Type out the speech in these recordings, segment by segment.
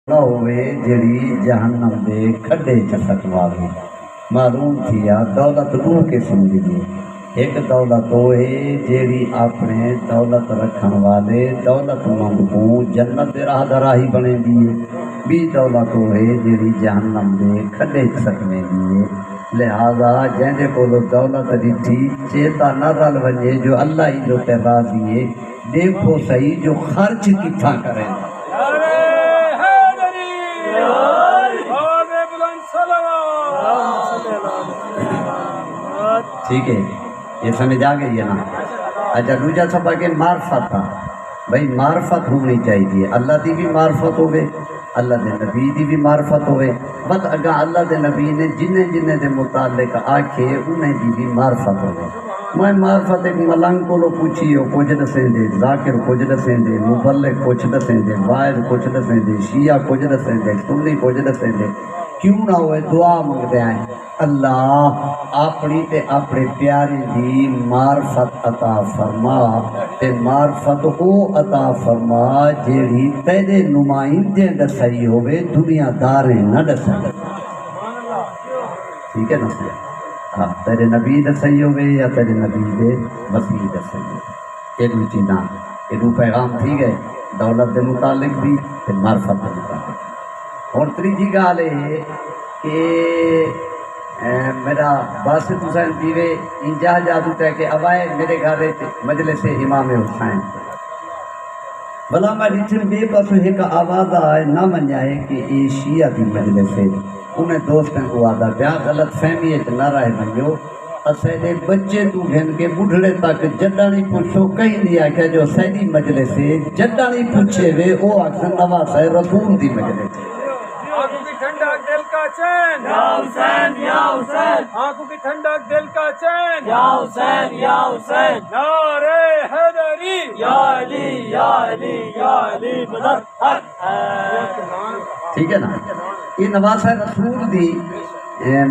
نہ ہوئے جڑی جہنم دے کھڈے چ سٹواوے۔ معلوم تھیا دولت دو قسم دی، ایک دولت وہ ہے جیڑی اپنے دولت رکھن والے دولت مند کو جنت دے راہ دراہی بنے دیے، بھی دولت وہ ہے جیڑی جہنم دے کھڈے چ سٹویں دیے۔ لہذا جہاں کو دولت ڈٹھی چیتا نہ رل ونجے جو اللہ ہی جو تے راضی ہے، دیکھو صحیح جو خرچ کتھا کریں۔ ٹھیک ہے، یہ سمجھ آ گئی ہے نا؟ اچھا دوجا سبق ہے معرفت تھا، بھائی معرفت ہونی چاہیے، اللہ دی بھی معرفت ہوئے، اللہ دے نبی دی بھی معرفت ہوئے، بس اگا اللہ دے نبی نے جنہیں دے متعلق آکھے انہیں دی بھی معرفت ہوئے۔ میں معرفت ایک ملنگ کو لو پوچھی ہو کچھ دسیں دے، ذاکر کچھ دسیں دے، مبلغ کچھ دسیں دے، وائد کچھ دسیں دے، شیعہ کچھ دسیں دے، سنی کچھ دسیں دے، کیوں نہ ہوئے دعا مانگتے ہیں اللہ اپنی تے اپنے پیارے دی معرفت عطا فرما، تے معرفت او عطا فرما جیڑی تیرے نمائندے دسائی ہوئے دنیا داریں نہ دسائی۔ ٹھیک ہے نا؟ ہاں تیرے نبی دسائی ہوئے یا تیرے نبی دے وسیع دسائی ہوئے، یہ دو چیزاں، یہ دو پیغام تھی گئے، دولت دے متعلق بھی تے معرفت دے متعلق۔ اور تیجی گال ہے کہ میرا باسط حسین دیوے انجا جادو تے کہ اوائے میرے گھر مجلس امام حسین بلا میں ڈٹھن بے پاسو ایک آواز آئے نہ منجائے کہ یہ شیعہ دی مجلس ہے، انہیں دوستیں کو آدھا بیا غلط فہمی ہے نہ رائے بنیو، اسیدے بچے تو گھن کے بڑھڑے تک جدہ نہیں پوچھو کہیں دیا کہ جو سیدی مجلس ہے جدہ نہیں پوچھے وے او اکثر نواز ہے رسول دی مجلس ہے۔ آنکھوں کی ٹھنڈک دل کا چین یا حسین یا حسین، آنکھوں کی ٹھنڈک دل کا چین یا حسین یا حسین، نعرہ حیدری یا علی یا علی یا علی مدد حق ہے۔ ٹھیک ہے نا؟ یہ نواز رسول دی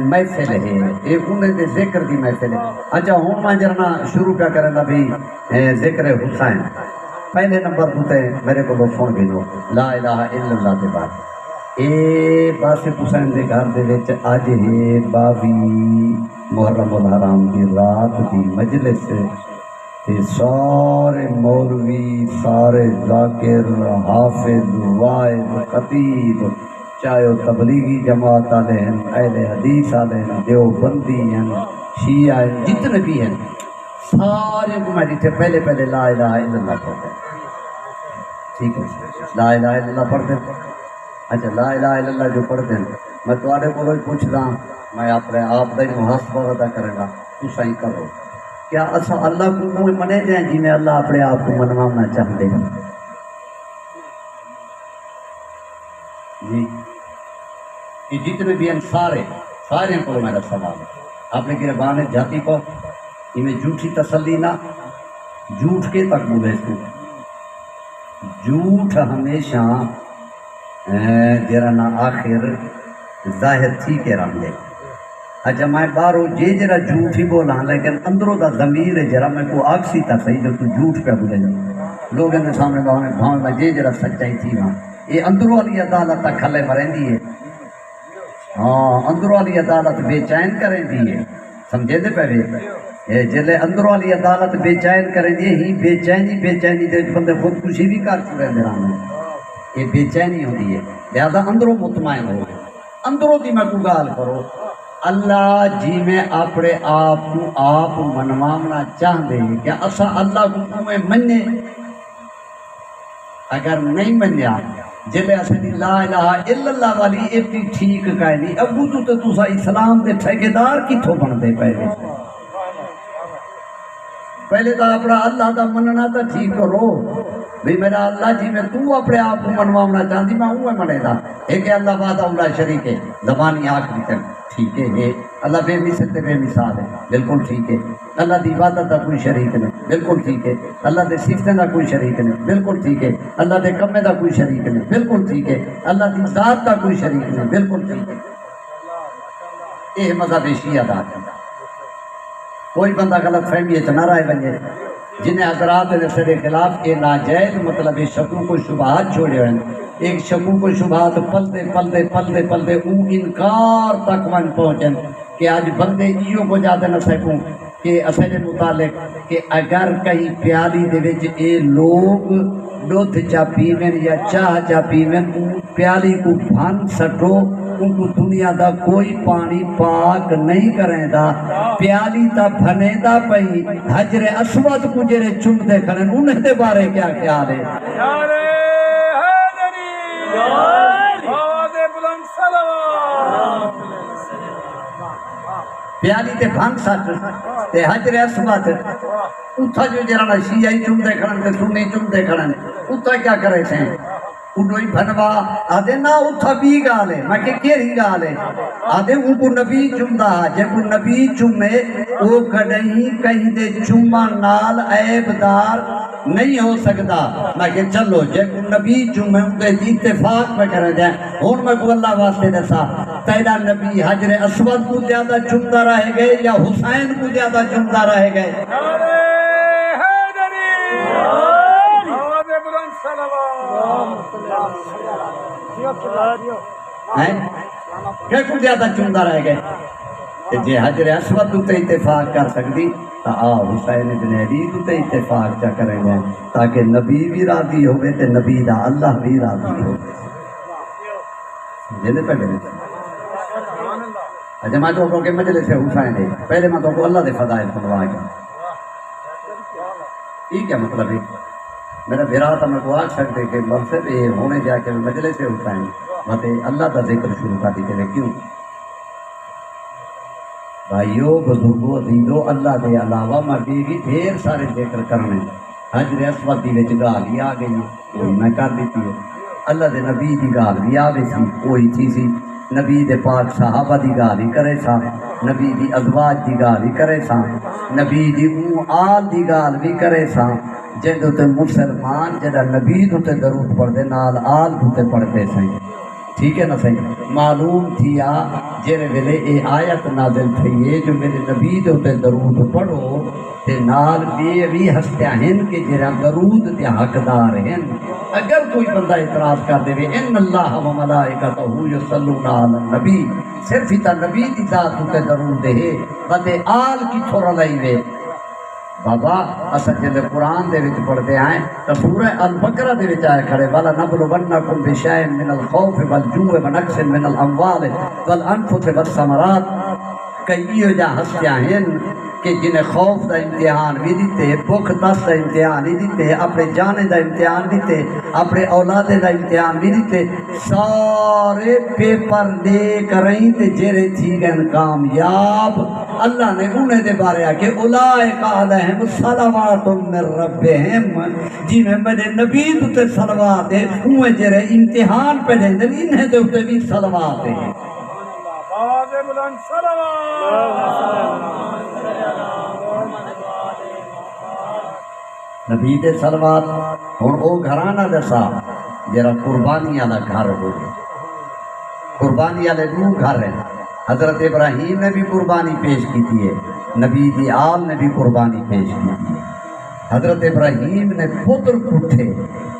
محفل ہے، یہ انہیں دے ذکر دی محفل ہے۔ اچھا ہوں میں جرنا شروع کیا کرنا بھی ذکر حسین۔ پہلے نمبر ہوتے میرے کو لوگ سن گئے لا الہ الا اللہ کے بعد اے باسط حسین دے گھر دے وچ اج ہے 22 محرم الحرام دی رات دی مجلس تے سارے مولوی، سارے ذاکر، حافظ، واعظ، خطیب، چاہے وہ تبلیغی جماعت والے ہیں، اہل حدیث والے ہیں، دیوبندی ہیں، شیعہ ہیں، جتنے بھی ہیں سارے کو میں جتنے پہلے لا الہ الا اللہ پڑھتے ہیں۔ ٹھیک ہے، لا الہ الا اللہ پڑھتے ہیں۔ اچھا لا الہ الا اللہ جو پڑھتے ہیں میں تھوڑے کو پوچھ رہا ہوں، میں اپنے آپ کا محاسبہ ادا کرے گا، تو صحیح کرو کیا اصا اللہ کو منہ منے دیں جی میں اللہ اپنے آپ کو منوانا چاہتے ہیں؟ جی یہ جتنے بھی ہیں سارے کو میرا سوال ہے، آپ نے گربان جاتی کو میں جھوٹی تسلی نہ جھوٹ کے تک بولے اس کو جھوٹ ہمیشہ جرا نا آخر ظاہر تھی کے رنگ لے۔ اچھا میں بارو جرا جھوٹ ہی بولا لیکن اندروں دا ضمیر ہے جرا میں کو آکسی تا صحیح جو تو جھوٹ پہ بولے لوگوں نے سامنے بھاؤں میں جرا سچائی تھی وہاں یہ اندروں والی عدالت تک کھلے مریں دی ہے۔ ہاں اندروں والی عدالت بے چین کریں دی ہے، سمجھے دے پہلے جلے اندروں والی عدالت بے چین کریں دی ہی بے چینی دے بندے خودکشی بھی کر چکے میرا میں یہ بے چینی ہوتی ہے، لہذا اندروں مطمئن ہو، اندروں دی میں کو گال کرو اللہ جی میں اپنے آپ کو آپ منوانا چاہ دے کیا اسا اللہ کو میں مننے اگر نہیں منیا جلے اسا لا الہ الا اللہ والی ایتی ٹھیک کہہ دی ابو تو سا اسلام دے ٹھیکیدار کتھوں بن دے پہلے تو اپنا اللہ دا مننا تو ٹھیک کرو بھی میرا اللہ جی میں تو اپنے آپ کو منوانا چاہتی میں ہوں منے دا ایک اللہ وعدہ اللہ شریک ہے زبانی آخری تک ٹھیک ہے، اللہ بے مثل تے بے مثال ہے بالکل ٹھیک ہے، اللہ دی عبادت دا کوئی شریک نہیں بالکل ٹھیک ہے، اللہ دے صفتیں دا کوئی شریک نہیں بالکل ٹھیک ہے، اللہ دے کمے دا کوئی شریک نہیں بالکل ٹھیک ہے، اللہ دی ذات دا کوئی شریک نہیں بالکل ٹھیک ہے۔ یہ مذہب شیعہ دا ہے، کوئی بندہ غلط فہمی ہے نہ رائے بنے جنہیں حضرات نے سر خلاف یہ ناجائز مطلب شکوں کو شبہات چھوڑے ہوئے ہیں. ایک شکوں کو شبہات پلتے اون انکار تک من پہنچن کہ آج بندے ایوں کو جاتے نہ سکوں کہ اصل متعلق کہ اگر کہیں پیالی دے وچ اے لوگ دودھ چا پیویں یا چاہ چا پیویں اون پیالی کو بھن سٹو ان کو دنیا دا کوئی پانی پاک نہیں کریں دا پیالی تا بھنے دا پئی حجر اسود کو جرے چمتے کھڑیں انہیں دے بارے کیا خیال ہے؟ نعرہ حیدری آواز بلند صلوات پیالی تے بھن سٹ تے حجر اسود اتھا جو جرانا شیعی چمتے کھڑیں تے سنی چمتے کھڑیں اتھا کیا کرے تھے انہوں بھنوا آدھے نا اتھا بھی گالے میں کہ کیری گالے آدھے ان کو نبی چمدہ جب کو نبی چمے وہ کہیں کہیں دے چمہ نال عیب دار نہیں ہو سکتا. میں کہ چلو جب کو نبی چمے ان کے اتفاق میں کرے جائیں اور میں کو اللہ واسطے دسا تیرا نبی حجر اسود کو زیادہ چمدہ رہے گئے یا حسین کو زیادہ چمدہ رہے گئے؟ نعرہ حیدری آواز بلند صلوات کہ کچھ زیادہ چمدہ رہ گئے کہ جے حجر اسود تے اتفاق کر سکتی تو حسین بن علی تے اتفاق چا کریں گے تاکہ نبی بھی راضی ہوئے تے نبی دا اللہ بھی راضی ہوئے. جینے پہ گئے اچھا میں تو کہ مجلس حسین ہے پہلے میں تو اللہ دے فضائل سنوا گیا یہ کیا مطلب ہے میرا بھیرا تھا میں کو آگ سکتے کہ مقصد یہ ہونے جا کے مجلس حسین مطے اللہ کا ذکر شروع کر دیتے ہیں. کیوں بھائیو بزرگو عزیزو اللہ دے علاوہ مرضی بھی ڈھیر سارے ذکر کرنے حجر اسود دی وچ گال بھی آ گئی وہی میں کر دیتی ہے. اللہ دے نبی دی گال بھی آوے سی وہی تھی سی نبی دے پاک صحابہ دی گال ہی کرے سا نبی دی ازواج دی گال ہی کرے سا نبی دی آل دی گال بھی کرے سا جن تے مسلمان جڑا نبی تے درود پڑھدے نال آل تے پڑھتے سیں. ٹھیک ہے نا صحیح معلوم تھیا جڑے ویلے اے آیت نازل تھی ہے جو میرے نبی تے درود پڑھو تے نال بھی ہستیاں ہن کہ جڑا درود دے حقدار ہیں. اگر کوئی بندہ اعتراض کر دے ان اللہ و ملائکتہ یصلون علی النبی صرف تا نبی دی ذات تے درود دے بتے آل کی تھوڑا لئی وے بابا اساں جے قرآن دے وچ پڑھدے ہیں تو سورہ البقرہ دے وچ آئے کھڑے والا نبلونکم بشیء من الخوف والجوع ونقص من الاموال والانفس والثمرات کئی جا ہستیاں ہیں کہ جنہیں خوف دا امتحان بھی دیتے بھوک تس دا امتحان بھی دیتے اپنے جانے دا امتحان دیتے اپنے اولاد دا امتحان بھی دیتے سارے پیپر دے کریں تے جرے تھی گئن کامیاب. اللہ نے انہیں دے بارے آکے اولائک علیہم صلوات من ربہم جی میں میرے نبی تے صلوات ہے انہیں جرے امتحان پہ دیں دن انہیں دے اتے بھی صلوات ہے. آواز بلند صلوات نبی دے صلوات ہن او گھرانہ دسا جرا قربانی والا گھر ہو قربانی والے دو گھر ہیں. حضرت ابراہیم نے بھی قربانی پیش کی تھی ہے نبی دی آل نے بھی قربانی پیش کی تھی ہے. حضرت ابراہیم نے پتر کٹھے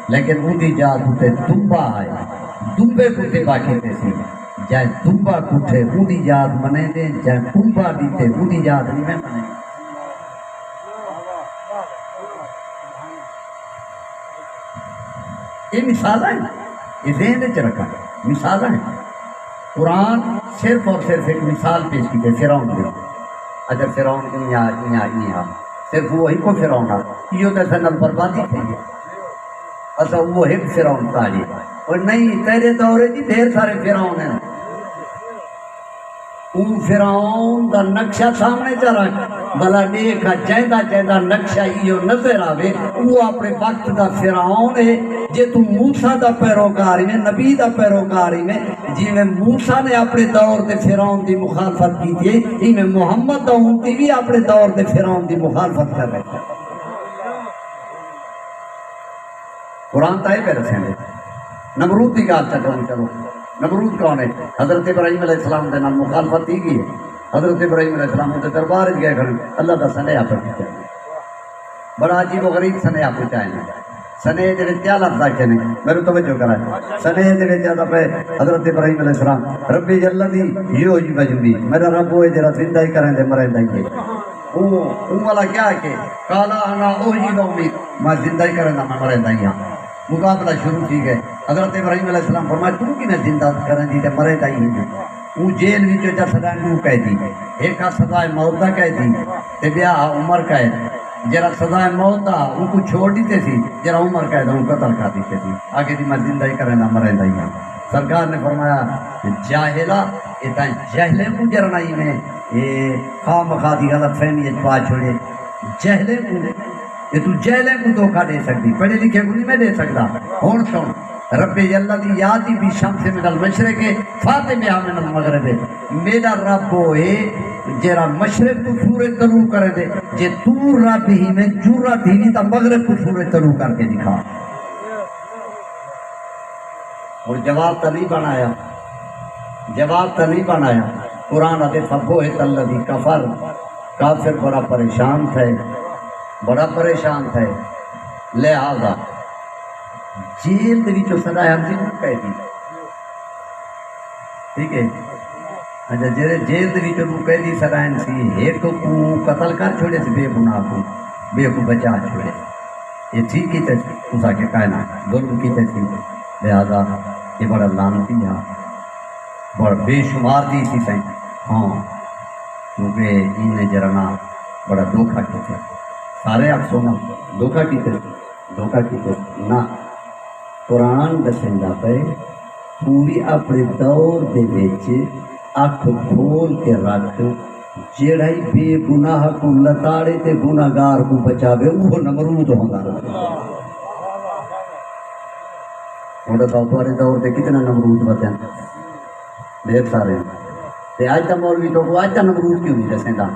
لیکن ان دی جات تے دمبا آئے دمبے کٹھے باقی تے سی جائے دمبا کٹھے ان دی یاد منے دے جائے دمبا دیتے ان دی یاد نہیں میں منے. یہ مثال ہے یہ ذہن وچ رکھا مثال ہے. قرآن صرف اور صرف ایک مثال پیش کی تھی فرعون کی. اچھا فرعون یہاں صرف وہی کو فرعون آ یہ تو سنل بربادی تھی اچھا وہ ایک فرعون تاری اور نہیں تیرے دورے جی ڈھیر سارے فرعون ہیں. اون فرعون دا نقشہ سامنے چا رکھ بلا دیکھا جہدا نقشہ یہ نظر آوے وہ اپنے وقت دا فرعون ہے. جے تو موسیٰ دا پیروکاری میں نبی دا پیروکاری میں جی میں موسیٰ نے اپنے دور دے فرعون دی مخالفت کی تھی ہی میں محمد دا امتی بھی اپنے دور دے فرعون دی مخالفت کر رہے. قرآن تائے پہ رسیں دے نمرود دی گال چکروں چلو نمرود کون ہے؟ حضرت ابراہیم علیہ السلام دے نام مخالفت ہی گئی ہے. حضرت ابراہیم علیہ السلام دے دربار گئے کھڑے اللہ دا سنے آپ کی بڑا عجیب و غریب سنیا پہنچائے ہیں سنے دے وچ کیا لفظ آکھے نے میرے توجہ کرائے سنے دے وچ آتا پہ حضرت ابراہیم علیہ السلام ربی جلدی یو جی وجودی میرا رب ہوئے جرا زندہ ہی کریں دے مریں دائیے اون والا کیا کہ کالا انا اوہی امید میں زندہ ہی کریں دا میں مریں دائیاں مقابلہ شروع کی گئے حضرت ابراہیم علیہ السلام فرمایا تو کی نے زندہ کریں دی تے مریں دائیے وہ جیل وچ جا سزا نو کہہ دی ایک سزا موت دا کہہ دی تے بیا عمر کہہ جرا سزا موت دا ان کو چھوڑ دیتے سی جرا عمر کہہ دا ان قتل کر دیتے سی آگے دی میں زندہ ہی کریں دا مریں دائیاں سرکار نے فرمایا جاہلا اتنا جہلے کو جرنائی میں یہ خام خادی غلط فہمی پا چھوڑے جہلے کو یہ تو جہلے کو دھوکہ دے سکتی پڑھے لکھے کو نہیں میں دے سکتا ہون سن رب اللہ دی یادی بھی شمس من المشرق فاتح بہا من المغرب میرا رب ہوئے جیرا مشرق کو سورج طلوع کرے دے جے تو رب ہی میں جورا تھی تا مغرب کو سورج طلوع کر کے دکھا اور جواب تا نہیں بنایا جواب تا نہیں بنایا قرآن آتے فبوہت الذی کفر کافر بڑا پریشان تھے بڑا پریشان تھے لہذا جیل دے وچوں سزا ہم سے کہہ دی ٹھیک ہے اچھا جڑے جیل دے وچوں نو کہہ دی سزا ہن سی ایک کو قتل کر چھوڑے سی بے گناہ کو بچا چھوڑے یہ ٹھیک ہی تے تسا کے کہنا ظلم کیتے سی لہذا یہ بڑا لعنتی ہے بڑا بے شمار دی سی سائیں ہاں کیونکہ انہیں جرنا بڑا دھوکہ کیتے سارے افسونا دھوکہ کیتے نہ قرآن دسندا پہ پوری اپنے دور دے وچ اکھ کھول کے رکھ جیڑا ہی بے گناہ کو لتاڑے تے گناہگار کو بچاوے وہ نمرود ہوندا رہے انہوں نے تھوڑے دور تے کتنا نمرود بچے ڈھیر سارے تے آج تا مولوی تو کو آج تا نمرود کیوں نہیں دسندا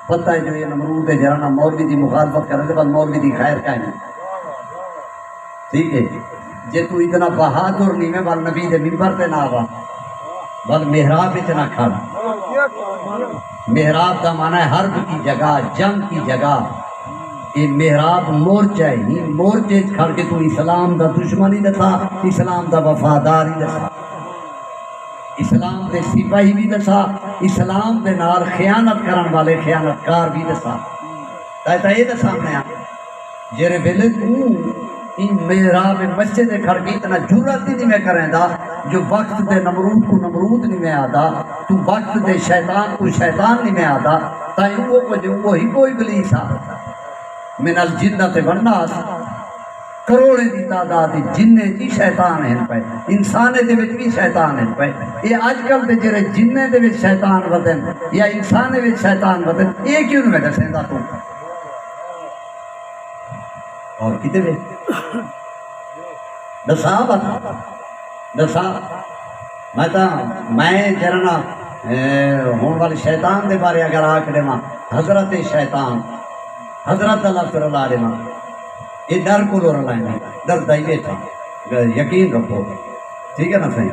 پتہ ہے جو یہ نمرود ہے جرانا مولوی دی مخالفت کرنے کے بعد مولوی دی خیر کا ہے ٹھیک ہے جے تو اتنا بہادر نہیں میں بل نبی دے منبر پہ نہ آوا بل محراب وچ نہ کھڑ محراب دا معنی ہے حرب کی جگہ جنگ کی جگہ یہ محراب مورچہ ہے یہ مورچے کھڑ کے تو اسلام دا دشمنی دسا اسلام دا وفادار ہی دسا اسلام دے سپاہی بھی دسا اسلام دے نال خیانت کرن والے خیانت کار بھی دسا تا یہ دسا میں جیرے ویلے تو ان محراب مسجد کھڑ کے اتنا جرات نہیں میں کریں دا جو وقت دے نمرود کو نمرود نہیں میں آدا تو وقت دے شیطان کو شیطان نہیں میں آدا تا وہ کو جو وہی کوئی ابلیس آ من الجنت والناس کروڑے دی تعداد جننے جی شیطان ہیں پہ انسانے دے وچ بھی شیطان ہیں پہ یہ آج کل دے جرے جننے دے وچ شیطان ودن یا انسانے وچ شیطان ودن یہ کیوں نہیں دسیں دا تو اور کتے وے دسا بتا دسا میں جرنا ہون والے شیطان دے بارے اگر آکڑے ماں حضرت شیطان حضرت اللہ صلی اللہ علیہ وسلم یہ ڈر کو لو رلائیں گے ڈر دائیے تھا یقین رکھو ٹھیک ہے نا صحیح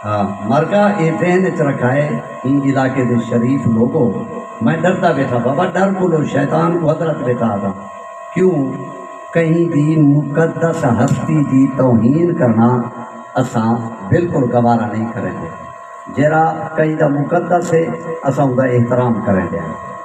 ہاں مرکا یہ ذہن چ رکھا ہے ان علاقے دے شریف لوگوں میں ڈرتا بیٹھا بابا ڈر کو لو شیطان کو حضرت بیٹھا تھا کیوں کہیں بھی مقدس ہستی دی توہین کرنا اساں بالکل گوارا نہیں کریں گے جرا کہیں دا مقدس ہے اساں دا احترام کریں گے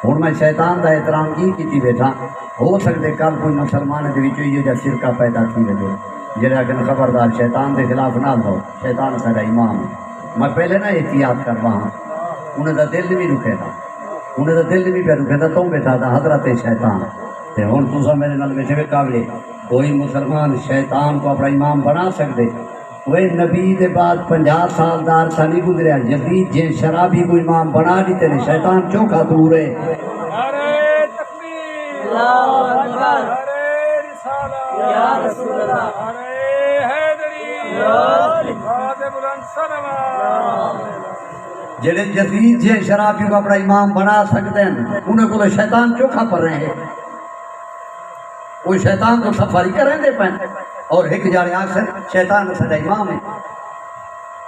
ہوں میں شیطان دا احترام کی بیٹھا ہو سکتے کل کوئی مسلمان دے وچوں یہ جا فرقہ پیدا تھی وجے جڑا کہ خبردار شیطان دے خلاف نہ لو شیطان سارا امام ہے میں پہلے نہ احتیاط کروا ہاں انہیں دا دل بھی رکے تھا انہیں دا دل بھی پہ رکے تھا تم بیٹھا تھا حضرت شیطان تے ہوں تسا میرے نال بیٹھے ہوئے قابلے کوئی مسلمان شیطان کو اپنا امام بنا سکتے وہ نبی دے بعد 50 سال دا عرصہ نہیں گزریا یزید جے شرابی کو امام بنا دیتے نے شیطان چوکھا دور ہے نعرہ تکبیر اللہ اکبر نعرہ رسالہ یا رسول اللہ نعرہ حیدری غازی بلند سلام جڑے یزید جے شرابی کو اپنا امام بنا سکتے ہیں انہیں کو شیطان چوکھا پر رہے ہیں وہ شیطان کو سفاری کریں دے پائیں اور ایک جانے آکسر شیطان سدا امام ہے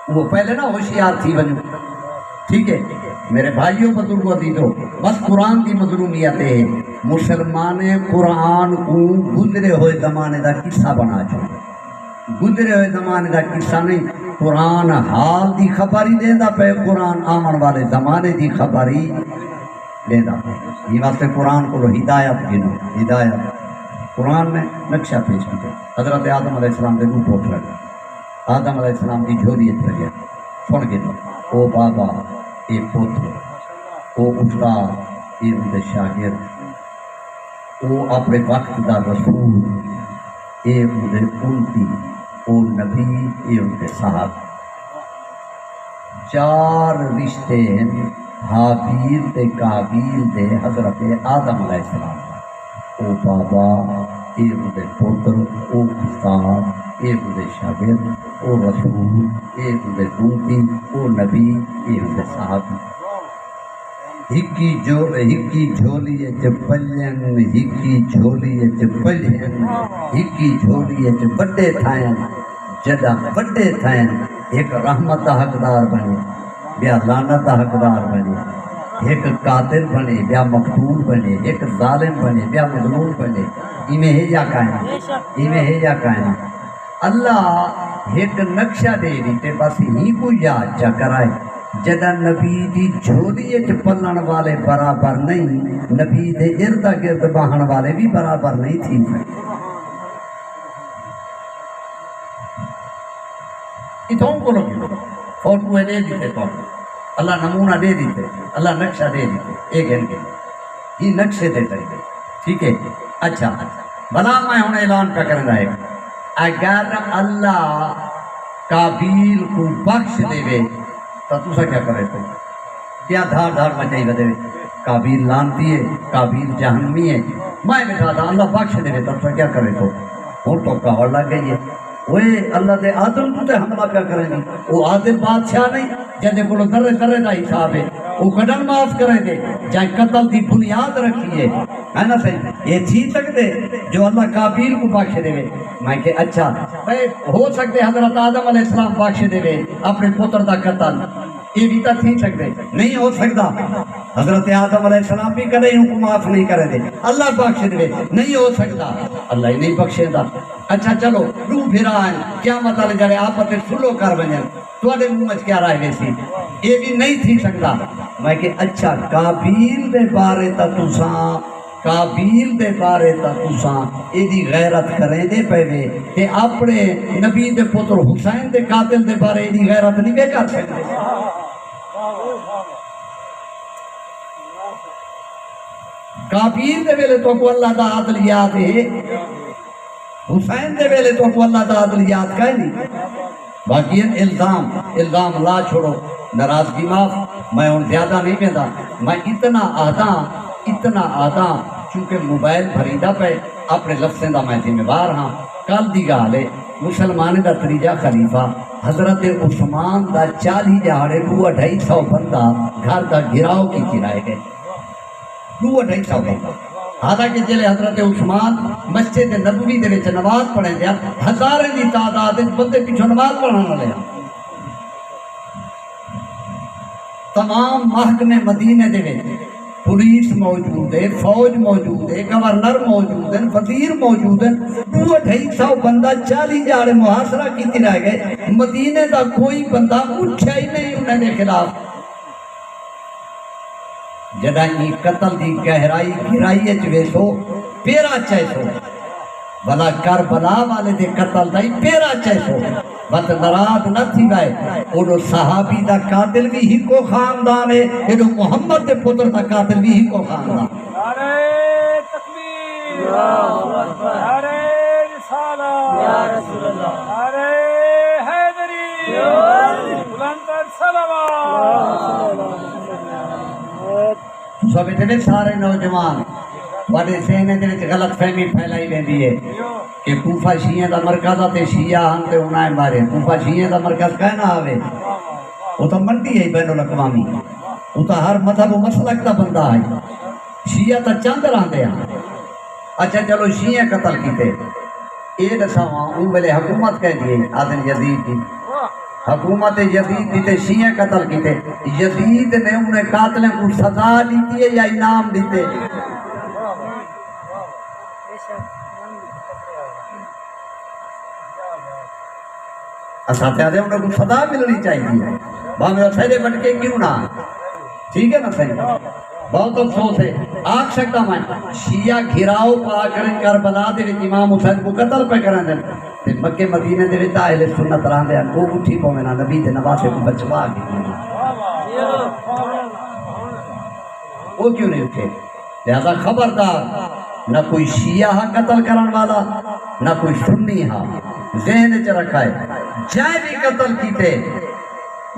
وہ پہلے نہ ہوشیار تھی بنو ٹھیک ہے میرے بھائیوں بزرگوں دیدو بس قرآن کی مظلومیت ہے مسلمان قرآن کو گزرے ہوئے زمانے دا قصہ بنا چھوڑ گزرے ہوئے زمانے دا قصہ نہیں قرآن حال دی خبری دیندا پہ قرآن آمن والے زمانے دی خبری دیندا پہ یہ واسطے قرآن کو ہدایت گنو ہدایت قرآن میں نقشہ پیش کیتے حضرت آدم علیہ السلام دے روح پوٹ لگا آدم علیہ السلام کی جھولیت لگیا سن گئے او بابا اے پوتر او استاد اے ان دے شاگرد او اپنے وقت دا رسول اے ان دے امتی او نبی اے ان دے صاحب چار رشتے ہیں حابیل تے قابیل دے حضرت آدم علیہ السلام او بابا اے ان دے پوتر او استاد اے ان دے شاگرد او رسول اے ان دے امتی او نبی اے ان دے صاحب ہکی جھولی پلین ہکی جھولی پلین ہکی جھولی بڑے تھائن جدا بڑے تھائن ایک رحمت دا حقدار بنے بیا لعنت دا حقدار بنے ایک قاتل بنے بیا مقتول بنے ایک ظالم بنے بیا مظلوم بنے ایمیں ہے یا کائنا اللہ ایک نقشہ دے دیتے بس ہی کو یاد جا کرائے جدہ نبی دی جھولی پلن والے برابر نہیں نبی دے ارد گرد باہن والے بھی برابر نہیں تھی اتھوں کو لوگ فوٹویں دے دیتے تو اللہ نمونہ دے دیتے اللہ نقشہ دے دیتے ایک ان کے یہ نقشے دے دیتے ٹھیک ہے اچھا بلا میں انہیں اعلان پہ کرنا ہے اگر اللہ قابیل کو بخش دے وے تو تُسا کیا کرے تو کیا دھار دھار مچائی بدے قابیل لانتی ہے قابیل جہنمی ہے میں بٹھا تھا اللہ بخش دے تو تُسا کیا کرے تو اور تو کہا لگ گئی ہے وہ اللہ دے آدم تو تے حملہ کیا کریں گی وہ عادل بادشاہ نہیں جنہیں کو ذرے ذرے دا حساب ہے وہ قدر معاف کریں دے جائیں قتل دی بنیاد رکھی ہے نا صحیح یہ تھی سکتے جو اللہ قابیل کو بخش دے میں کہ اچھا ہو سکتے حضرت آدم علیہ السلام بخش دے اپنے پتر دا قتل یہ بھی تو تھی سکتے نہیں ہو سکتا حضرت آدم علیہ السلام بھی کدے ان کو معاف نہیں کرے دے اللہ بخش دے نہیں ہو سکتا اللہ ہی نہیں بخشے دا اچھا چلو روح پھرا ہے کیا مطلب جڑے آپتے سلو کر بنیں تو آدھے مجھ کیا رائے ویسی یہ بھی نہیں تھی سکتا میں کہ اچھا قابیل دے بارے تا تساں قابیل دے بارے تا تساں ایدی غیرت کریں دے پہوے کہ اپنے نبی دے پتر حسین دے قاتل دے بارے ایدی غیرت نہیں بے کر سکتے قابیل دے ویلے تو کو اللہ دا عدل یاد ہے حسین دے ویلے تو کو اللہ دا عدل یاد کہے نہیں باقی الزام لا چھوڑو ناراضگی معاف میں ان زیادہ نہیں پیدا میں اتنا آدھا چونکہ موبائل بھریدہ پہ اپنے لفظیں دا میں ذمہ وار ہاں کل دی گالے مسلمان دا تریجہ خلیفہ حضرت عثمان دا 40 جہاڑے 250 بندہ گھر دا گھراؤ کی کرائے گئے 250 بندہ حالانکہ جلے حضرت عثمان مسجد نبوی دے وچ نماز پڑھیں دیا ہزاریں دی تعداد بندے پیچھے نماز پڑھانا لیا تمام محکمے مدینے دے وچ پولیس موجود ہے فوج موجود ہے گورنر موجود ہے وزیر موجود ہے 250 بندہ 40 جاڑے محاصرہ کیتی رہ گئے مدینے دا کوئی بندہ اٹھا ہی نہیں انہیں دے خلاف جدہ یہ قتل دی گہرائی گھرائی ویسو پیرا چیسو بلا کربلا والے دے قتل دائی پیرا چیسو بات نراد نہ تھی گئے اوڑو صحابی دا قاتل بھی ہی کو خاندان ہے ایڈو محمد دے پتر دا قاتل بھی ہی کو خاندان نعرہ تکبیر نعرہ رسالہ نعرہ حیدری بلندر صلوات سب اتنے سارے نوجوان بڑے سینے دے وچ غلط فہمی پھیلائی ویندی ہے کہ کوفہ شیعہ دا مرکز تے شیعہ ہن تے انہاں مارے کوفہ شیعہ دا مرکز کہنا آوے وہ تو منڈی ہے بین الاقوامی وہ تو ہر مذہب و مسلک دا بندہ ہے شیعہ تا چند رہندے ہیں اچھا چلو شیعہ قتل کیتے اے دساواں اون ویلے حکومت کہہ دیے آدم یزید دی حکومت یزید دیتے شیعہ قتل کیتے یزید نے انہیں قاتلیں کو سزا دیتی ہے یا انعام دیتے اساتذہ انہیں کو سزا ملنی چاہیے میرا سہرے بٹ کے کیوں نہ ٹھیک ہے نا صحیح بہت افسوس ہے آگ سکتا میں شیعہ گھراؤ پا کریں کربلا دے وچ امام حسین کو قتل پہ کریں دیں تے مکے مدینے دے وچ اہل سنت رہندے ہیں کو اٹھی پوے نا نبی دے نواسے کو بچوا کے وہ کیوں نہیں اٹھے لہذا خبردار نہ کوئی شیعہ ہاں قتل کرن والا نہ کوئی سنی ہاں ذہن چ رکھا ہے جائے بھی قتل کیتے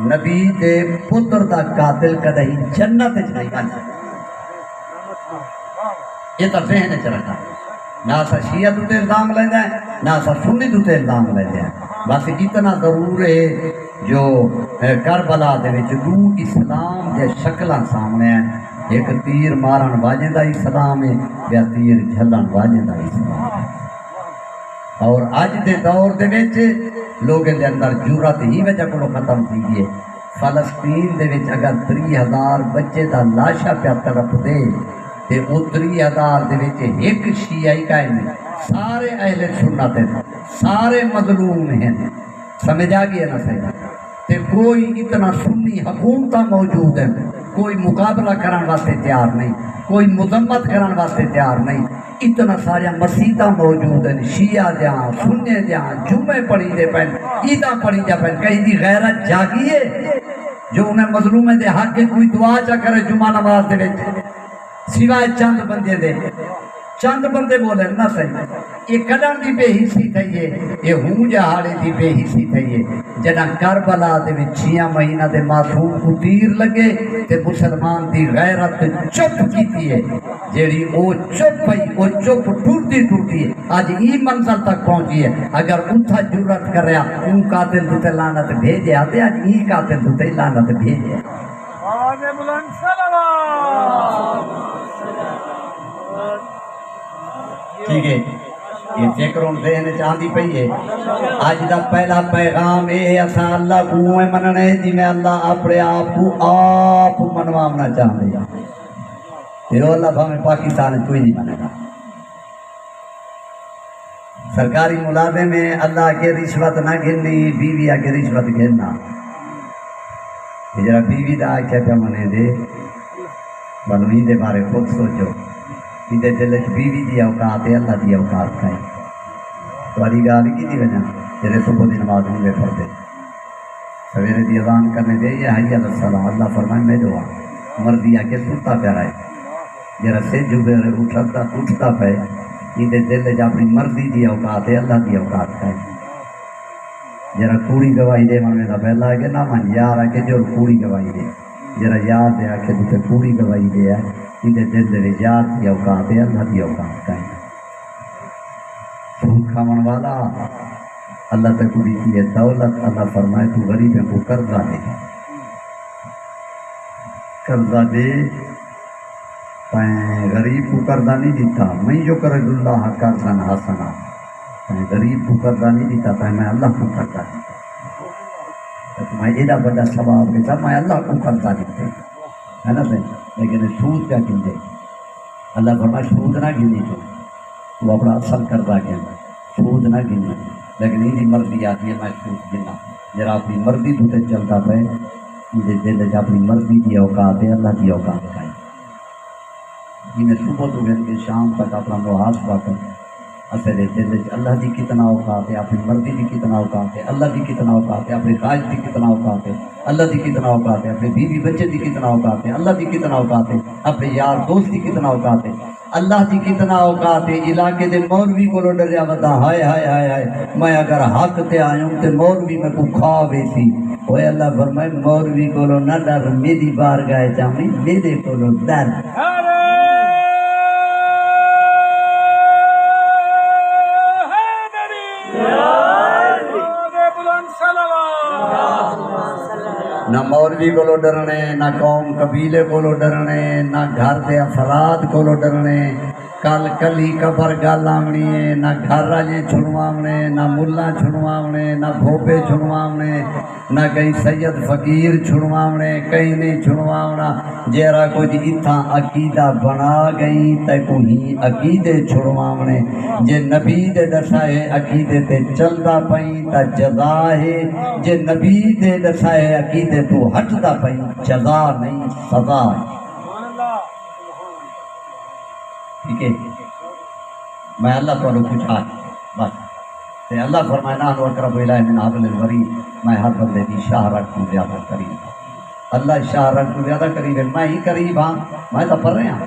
نبی دے پتر دا قاتل کدی جنت وچ نہیں بن یہ تو ذہن چ رکھا نہ اسا شیعہ تے الزام لیندے ہیں نہ اسا سنی تے الزام لیندے ہیں بس اتنا ضرور ہے جو کربلا دے وچ دو اسلام دے شکلاں سامنے ہیں ایک تیر مارن واجے دا اسلام ہے یا تیر جھلن واجے دا اسلام ہے اور اج دے دور دے وچ لوگوں دے اندر جرات ہی وجہ کو ختم تھی ہے فلسطین دے وچ اگر 30,000 بچے دا لاشا پیا تڑپ دے تے او 30,000 دے وچ ایک شیعی قائم ہے سارے اہل سنت ہیں سارے مظلوم ہیں سمجھ آ گیا نا صحیح تے کوئی اتنا سنی حکومت موجود ہے کوئی مقابلہ کرن واسطے تیار نہیں کوئی مذمت کرن واسطے تیار نہیں اتنا سارا مسیطہ موجود ہیں شیعہ دیاں سننے دیاں جمعے پڑھی دے پہن عیداں پڑھی دے پہن کہیں دی غیرت جاگی ہے جو انہیں مظلومیں دے حق کے کوئی دعا چا کرے جمعہ نماز دے وچ سوائے چند بندے دے چند بندے بولے نہ صحیح یہ کڈن دی بے حسی تھی ہے یہ ہوں جہاڑے دی بے حسی تھی ہے جنا کربلا دے وچ 6 مہینہ دے معصوم کو تیر لگے تے مسلمان دی غیرت چپ کیتی ہے جیڑی او چپ پئی او چپ ٹوٹی ہے آج ای منزل تک پہنچی ہے اگر اتھا جرات کر رہا اون قاتل تے لعنت بھیجے آتے آج ای قاتل تے لعنت بھیجے آنے بلند صلوات ٹھیک ہے یہ فکروں ذہن چاندی پئی ہے آج دا پہلا پیغام اے اساں اللہ کو مننے جی میں اللہ اپنے آپ کو آپ منوانا چاہتے ہیں پھر اللہ بھاویں پاکستان کوئی نہیں بنے گا سرکاری ملازم میں اللہ کے رشوت نہ گننی بیوی آ کے رشوت گننا جرا بیوی دا آکھیا پہ منے دے بلوی دے بارے خود سوچو کہ دل بیوی دی اوقات ہے اللہ دی اوقات کھائیں تھوڑی گال کی دی وجہ جیسے صبح دی نماز نہیں بے پڑھتے سویرے دی اذان کرنے دے یہ حی علیہ السلام اللہ فرمائے میں دعا مرضی آ کے سوتا پہ رہے جرا سے جبے اٹھتا پہ یہ دل جا اپنی مرضی دی اوقات ہے اللہ دی اوقات کھائیں جرا کوڑی گواہی دے من میں دا پہلا ہے کہ نہ من یار ہے کہ جو کوڑی گواہی دے جرا یاد دے آکے دوتے کوڑی گواہی دے ہے یہ دل دے یاد دی اوقات ہے اللہ دی اوقات کھائیں سود کھامن والا اللہ تک کو دیتی ہے دولت اللہ فرمائے تو غریبیں کو قرضہ دے قرضہ دے غریب کو قرضہ نہیں دیتا میں جو قرض اللہ قرضا حسنا غریب کو قرضہ نہیں دیتا پہ میں اللہ کو قرضہ دیتا میں ایڈا بڑا ثواب دیتا میں اللہ کو قرضہ دیتے ہے نا بھائی لیکن سود کیا گندے اللہ فرمائے سود نہ گنی تو وہ اپنا اصل قرضہ گنا سود نہ گنی لیکن یہ مرضی آتی ہے میں سود گنا جرا اپنی مرضی تو تے چلتا پہ یہ دل جا اپنی مرضی کی اوقات ہے اللہ کی اوقات کا جنہیں صبح تو گھر کے شام تک اپنا محاسبہ کر اصل دل اللہ کی کتنا اوقات ہے اپنی مرضی کی کتنا اوقات ہے اللہ کی کتنا اوقات ہے اپنی خواہش کی کتنا اوقات ہے اللہ کی کتنا اوقات ہے اپنے بیوی بچے کی کتنا اوقات ہے اللہ کی کتنا اوقات ہے اپنے یار دوست کی کتنا اوقات ہے اللہ کی کتنا اوقات ہے علاقے دے مولوی کو ڈریا بتا ہائے ہائے ہائے ہائے میں اگر حق تے آیا ہوں تے مولوی میں کو کھا ویسی اوے اللہ فرمائے مولوی کو نہ ڈر میری بارگاہ چاہیے میرے کو ڈر نہ مولوی کو ڈرنے نہ قوم قبیلے کو ڈرنے نہ گھر دے افراد کو ڈرنے کل کلی قبر گالامنی ہے، نہ گھر راجے چھڑواونے، نہ ملا چھڑواونے، نہ بھوپے چھڑواونے، نہ کہیں سید فقیر چھڑواونے، کہیں نہیں چھڑواونا۔ جیرا کچھ اتھاں عقیدہ بنا گئی تے کوئی عقیدے چھڑواونے، جے نبی دے دسائے عقیدے تے چلدا پئیں تا جزا ہے، جے نبی دے دسائے عقیدے تو ہٹدا پئیں جزا نہیں سزا ہے۔ ٹھیک ہے، میں اللہ کو پوچھا بس تے اللہ فرمائے نحن اقرب الیہ من حبل الورید، میں ہر بندے کی شاہ رکھ تو زیادہ قریب، اللہ شاہ رکھ تو زیادہ قریب ہے، میں ہی قریب ہاں، میں تو پڑھ رہا ہوں،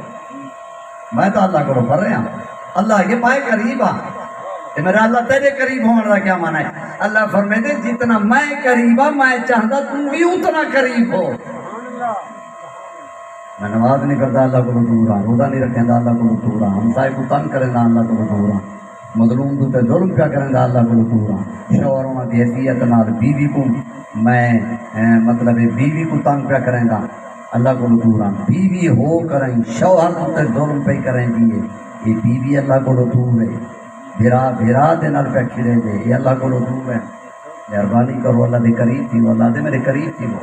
میں تو اللہ کو پڑھ رہا ہوں، اللہ کہ میں قریب ہاں، تے میرا اللہ تیرے قریب ہونے کا کیا معنی ہے؟ اللہ فرمائے جتنا میں قریب ہاں میں چاہتا تو بھی اتنا قریب ہو۔ میں نماز نہیں کرتا اللہ کو دور ہاں، روزہ نہیں رکھیں اللہ کو دور ہاں، ہمسائے کو تنگ کریں اللہ کو دور ہاں، مظلوم تو تے ظلم کیا کریں اللہ کو دور ہاں، شوہروں کی حیثیت نال بیوی کو میں مطلب بیوی کو تنگ پہ کریں گا اللہ کو دور ہاں، بیوی ہو کریں شوہر تو تے ظلم پہ کریں دیے، یہ بیوی اللہ کو دور ہے، بھرا دے نال پہ کھلے دے، یہ اللہ کو دور ہے۔ مہربانی کرو اللہ دے قریب تھی وہ، اللہ دے میرے قریب تھی وہ،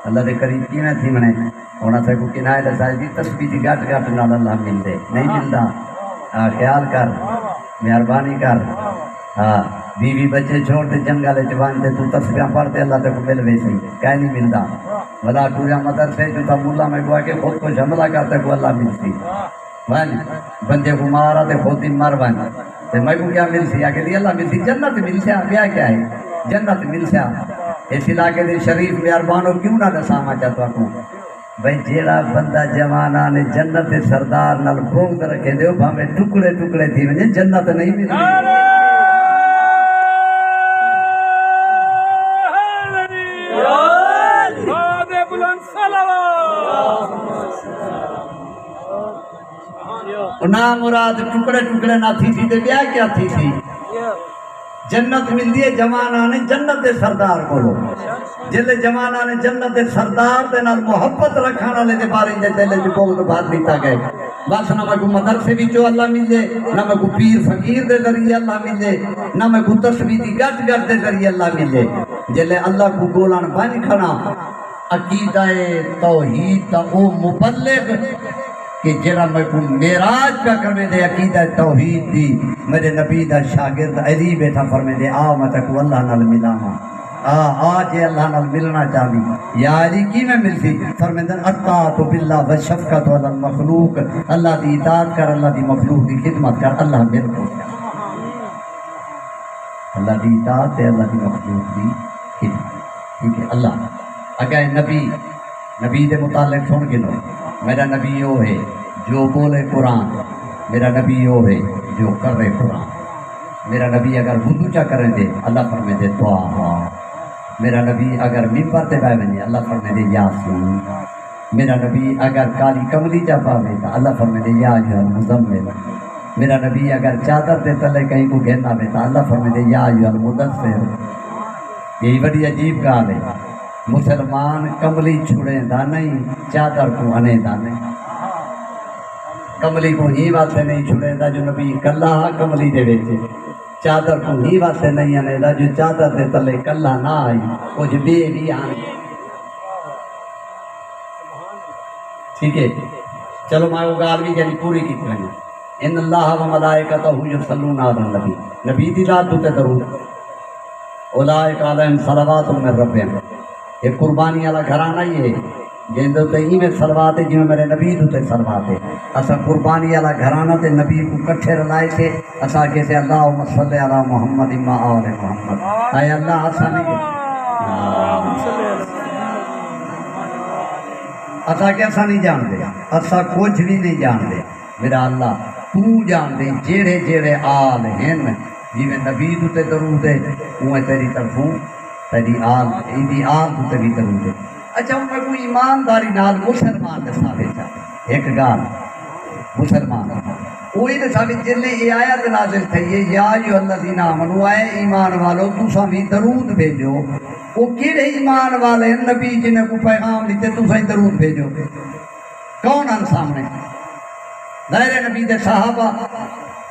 اللہ دے قریب کی میں تھی میں ہونا تھا کو کنائے دسائے دی تسبیح دی گھٹ گھٹ نال اللہ مل دے، نہیں ملتا، خیال کر، مہربانی کر، ہاں بیوی بچے چھوڑ دے جنگل چوانتے تو تسبیحاں پڑھتے اللہ تے کو مل ویسی کہیں نہیں ملتا، بلا ٹوریا مدرسے جو تھا مولا میں گوا کہ خود کو حملہ کرتے کو اللہ ملتی، بندے کو مارا تے خود ہی مر بن تے میں کو کیا ملتی آ کے اللہ ملتی جنت ملتی بیا کیا ہے جنت ملتی اس علاقے دے شریف مہربانوں کیوں نہ دساواں چاہتا کو بھئی جیڑا بندہ جواناں نے جنت سردار نال بغض رکھے دیو بھاویں ٹکڑے ٹکڑے تھی ونے جنت نہیں ملتی۔ نا مراد ٹکڑے ٹکڑے نہ تھی تے بیا کیا تھی جنت ملتی ہے جواناں نے جنت دے سردار کو لو جلے جواناں نے جنت دے سردار دے نال محبت رکھان والے دے بارے دے دل وچ بغض بات دیتا گئے بس نہ میں کو مدرسے وچوں اللہ ملے نہ میں کو پیر فقیر دے ذریعے اللہ ملے نہ میں کو تسبیح دی گٹ گٹ دے ذریعے اللہ ملے جلے اللہ کو گولن بن کھڑا عقیدہ توحید تا او مبلغ کہ جڑا میں کو معراج پہ کرنے دے عقیدہ توحید دی میرے نبی دا شاگرد علی بیٹھا فرمے دے آ میں تکو اللہ نال ملاواں آج اللہ نال ملنا چاہی یا علی کی میں ملتی فرمے دے اطاعت باللہ والشفقت علی المخلوق اللہ دی اطاعت کر اللہ دی مخلوق دی خدمت کر اللہ مل کو اللہ دی اطاعت ہے اللہ دی مخلوق دی خدمت ٹھیک ہے اللہ اگر نبی دے متعلق سن کے لو میرا نبی وہ ہے جو بولے قرآن میرا نبی وہ ہے جو کر رہے قرآن میرا نبی اگر وضو چا کریں دے اللہ فرمے دے طٰہٰ میرا نبی اگر ممبر تے بیٹھ ونے اللہ فرمے دے یاسین میرا نبی اگر کالی کملی چا پاوے تا اللہ فرمے دے یا ایھا المزمل میرا نبی اگر چادر تے تلے کہیں کو گھنا وے تا اللہ فرمے دے یا ایھا المدثر یہی بڑی عجیب گال ہے مسلمان کملی چھڑے دا نہیں چادر کو انے دا نہیں کملی کو ہی واسطے نہیں چھڑے دا جو نبی کلا کملی دے ویچے چادر کو ہی واسطے نہیں انے دا جو چادر دے تلے کلا نہ آئی کچھ بے بھی آنے ٹھیک ہے چلو میں وہ گال بھی جانی پوری کی کریں ان اللہ و ملائکتہ یصلون علی النبی نبی دی رات تے درود اولئک علیہم صلوات من ربہم یہ قربانی والا گھرانہ ہی ہے جن تے ہی میں صلوات ہے جن میرے نبی تے صلوات ہے اسا قربانی والا گھرانہ تے نبی کو کٹھے رلائے تھے اسا کیسے اللہم صلی علی محمد ما آل محمد اے اللہ اسا نہیں اسا کیسا نہیں جان دے اسا کچھ بھی نہیں جان دے میرا اللہ تو جان دے جیڑے جیڑے آل ہیں جی میں نبی تے درود ہے وہ تیری طرفوں تیری آل ایدی آل تو تیری درود ہے اچھا میں کوئی ایمانداری نال مسلمان دے ساتھ چاہتے ایک گال مسلمان وہی دے ساتھ جلے یہ آیت نازل تھی یا ایھا الذین آمنوا اے ایمان والو تساں بھی درود بھیجو وہ کیڑے ایمان والے نبی جنہیں کو پیغام دیتے تساں درود بھیجو کون ان سامنے غیر نبی دے صحابہ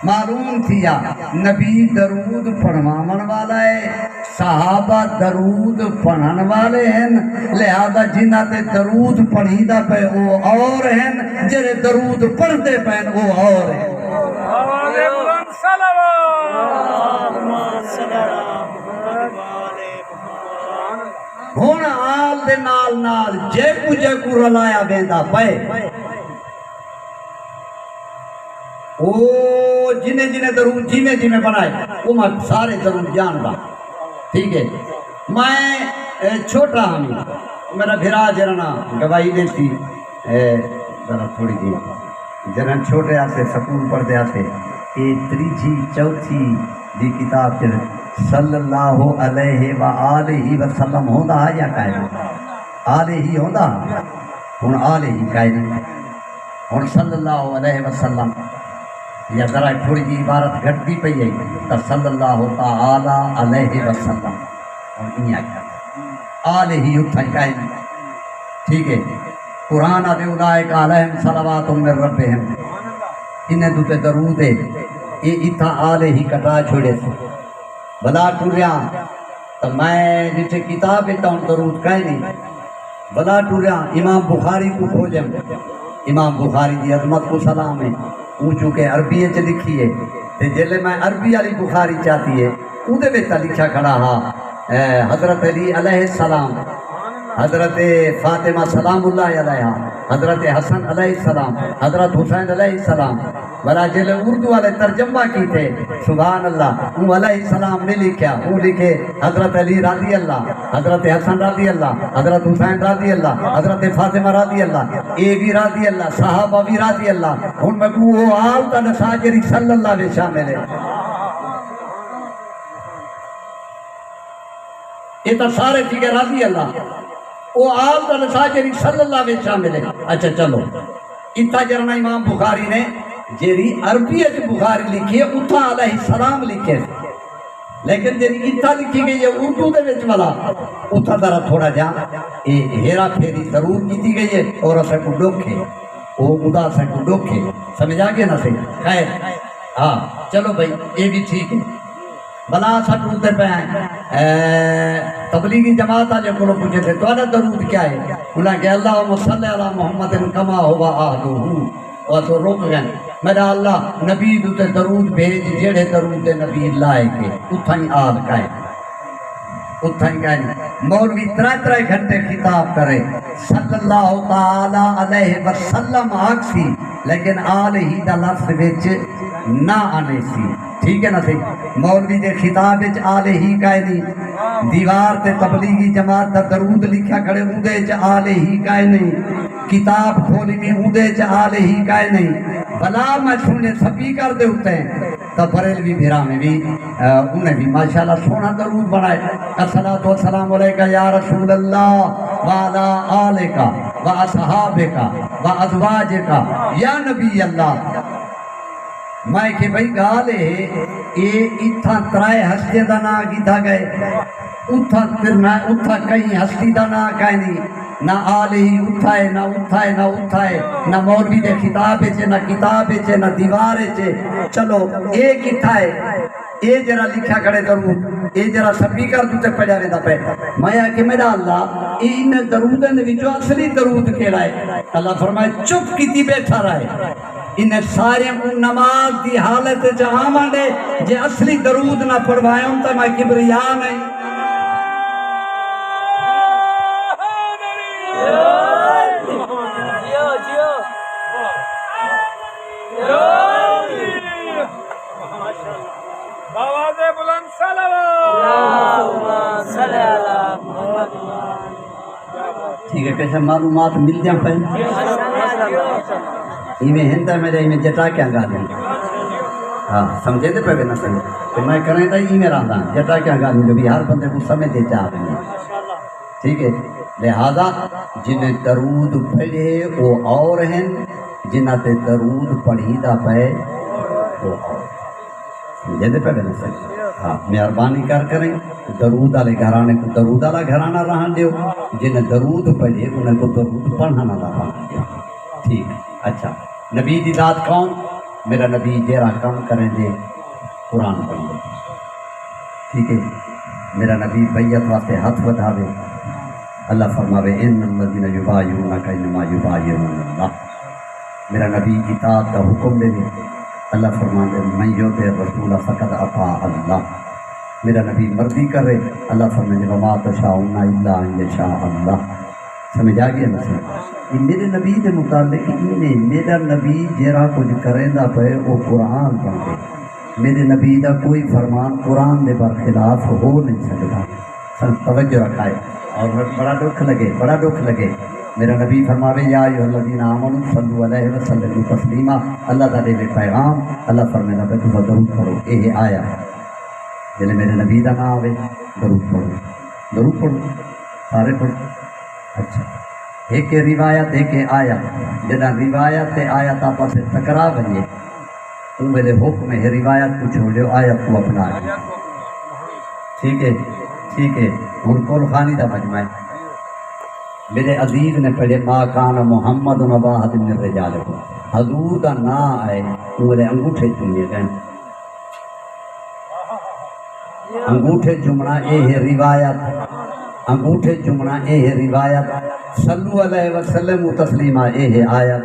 معلوم تھیا نبی درود پڑھواون والا ہے، صحابہ درود پڑھن والے ہیں، لہذا جنہ تے درود پڑھیدا پے وہ اور ہیں، جڑے درود پڑھتے پے وہ اور ہیں۔ آواز بلند صلوات ہن آل دے نال نال جے کو رلایا ویندا پے او جنہیں جنہیں درود جیویں بنائے وہ میں سارے درود جاندا، ٹھیک ہے۔ میں چھوٹا ہوں، میرا بھرا جرنا گواہی دیتی ذرا تھوڑی جی جرن چھوٹے آتے سکول پڑھتے آتے یہ تریجی چوتھی دی کتاب صلی اللہ علیہ وآلہ وسلم ہوندا یا قائد آلہ ہی ہوندا ہن آلہ ہی قائد ہن صلی اللہ علیہ وسلم یا ذرا تھوڑی جی عبارت گھٹتی پئی ہے تو صلی اللہ تعالی علیہ وسلم اور انہی آکھا آلہ ہی اتھائی قائد، ٹھیک ہے۔ قرآن آدھے اولائک علیہم صلوات من ربہم، انہیں دوتے درود ہے، یہ اتھا آلہ ہی کٹا چھوڑے سے بلا ٹوریاں تو میں جسے کتاب ہے تو درود کہیں نہیں بلا ٹوریاں امام بخاری کو کھوجم، امام بخاری دی عظمت کو سلام ہے، وہ چونکہ عربی چ لکھی ہے تے جلے میں عربی والی بخاری چاہتی ہے اودے وچ لکھا کھڑا ہا حضرت علی علیہ السلام، حضرت فاطمہ سلام اللہ علیہ، حضرت حسن علیہ السلام، حضرت حسین علیہ السلام، بلا جلے اردو والے ترجمہ کی تھے سبحان اللہ وہ علیہ السلام نے لکھا، وہ لکھے حضرت علی رضی اللہ، حضرت حسن رضی اللہ، حضرت حسین رضی اللہ، حضرت فاطمہ رضی اللہ، اے بھی رضی اللہ، صحابہ بھی رضی اللہ، ان میں کو وہ آل تا نساجری صلی اللہ علیہ شامل ہے۔ یہ تو سارے چیزیں رضی اللہ وہ آل تا نساجری صلی اللہ علیہ شامل ہے۔ اچھا چلو اتھا جرنا امام بخاری نے جیری عربیت بخاری لکھی ہے اتھا علیہ السلام لکھے، لیکن جیری اتھا لکھی گئی ہے اردو دے وچ والا اتھا ذرا تھوڑا جا ہیرا پھیری ضرور کیتی گئی ہے اور اسے کو ڈوکھے وہ خدا سے کو ڈوکھے سمجھ آگے نہ سے خیر ہاں چلو بھائی یہ بھی ٹھیک ہے۔ بلا سا ٹوٹتے پہ ہیں تبلیغی جماعت آجے کو لوگ پوچھے تھے تو آنا درود کیا ہے؟ انہوں نے کہا اللہم صلی علی محمد کما ہوا آہدو اور تو روک گئے میرا اللہ نبی دوتے درود بھیج جیڑے درود نبی لائے کے اتھائی آل کائے اتھائی کائے مولوی ترائے گھنٹے خطاب کرے صلی اللہ تعالی علیہ وسلم آکسی لیکن آل ہی دا لفظ وچ نہ آنے سی، ٹھیک ہے نا سی مولوی دے خطاب وچ آل ہی کائے نہیں، دیوار تے تبلیغی جماعت دا درود لکھا کھڑے اودے چ آل ہی کائے نہیں، کتاب کھولی میں اودے چ آل ہی کائے نہیں، بلا میں سننے سپیکر دے ہوتے ہیں تو بریلوی بھیرا میں بھی انہیں بھی ماشاءاللہ سونا درود بنائے الصلاۃ والسلام علیکہ یا رسول اللہ وعلا آلکہ واصحابکہ وازواجکہ یا نبی اللہ۔ میں کہ بھئی گالے یہ اتھا ترائے ہستے دا نا گیتا گئے اتھا کہیں ہستی دا نا کہیں نہیں نہ آلے ہی اتھائے نہ اتھائے نہ اتھائے نہ مولوی دے خطابے چھے نہ کتابے چھے نہ دیوارے چھے، چلو ایک اتھائے اے جرا لکھا کھڑے درود اے جرا سپیکر دوتے پڑھا رہتا پہ میں کہ میرا اللہ ان درودن وچوں اصلی درود کیڑا ہے؟ اللہ فرمائے چپ کیتی بیٹھا رہے انہیں سارے نماز دی حالت جہاں مانے جے اصلی درود نہ پڑھوائے ہوں تو میں کبریا نہیں۔ آواز بلند صلوات ٹھیک ہے کیسے معلومات مل جائیں پہ ایمیں ہندہ میں جائیں جٹا کیا گا دیں ہاں سمجھے دے پہ نہ سمجھے تو میں کریں تھا ایمیں رہا تھا جٹا کیا گا دیں جو بھی ہر بندے کو سمجھ دے چاہ رہے ہیں، ٹھیک ہے۔ لہذا جنہیں درود پڑھے وہ اور ہیں جنہیں تے درود پڑھی دا پہ وہ اور سمجھے دے پہ نہ سمجھے ہاں مہربانی کریں درود والے گھرانے کو درود والا گھرانہ رہن دیو، جنہیں درود پڑھے انہیں کو درود پڑھنا نہ رہن دیو، ٹھیک اچھا نبی دی ذات کون؟ میرا نبی جیرا کام کریں دے قرآن پڑھیں، ٹھیک ہے؟ میرا نبی بیعت واسطے ہاتھ بڑھاوے، اللہ فرماوے ان الذین یبایعونک انما یبایعون اللہ، میرا نبی اطاعت کا حکم دے، اللہ فرماندے من یطع الرسول فقد اطاع اللہ، میرا نبی مرضی کرے، اللہ فرماندے وما تشاءون الا ان یشاء اللہ۔ سمجھ آ گیا نا سر؟ یہ میرے نبی دے متعلق انہیں میرا نبی جیرا کچھ کریں دا پہ وہ قرآن پڑھ دے، میرے نبی دا کوئی فرمان قرآن دے برخلاف ہو نہیں سکتا۔ سن توجہ رکھائے اور بڑا دکھ لگے میرا نبی فرماوے یا ایھا الذین آمنوا صلوا علیہ وسلموا تسلیما، اللہ تعالی دے پیغام اللہ فرمائے کہ تم درود پڑھو، یہ آیا جلے میرے نبی دا نام آوے درود پڑھو سارے پڑھو۔ اچھا ایک روایت ایک آیت، جدہ روایت تے آیت آپس سے ٹکرا بنیے ان میرے حکم ہے روایت کو چھوڑو آیت کو اپنا لیں، ٹھیک ہے؟ ان کول خانی دا مجمع ہے، میرے عزیز نے پڑھے ما کان محمد نبا احد من رجالکم، حضور دا نا آئے میرے انگوٹھے چومنے گئے، انگوٹھے چومنا اے ہے روایت، انگوٹھے چومنا اے ہے روایت، صلو علیہ وسلم تسلیما اے ہے آیت۔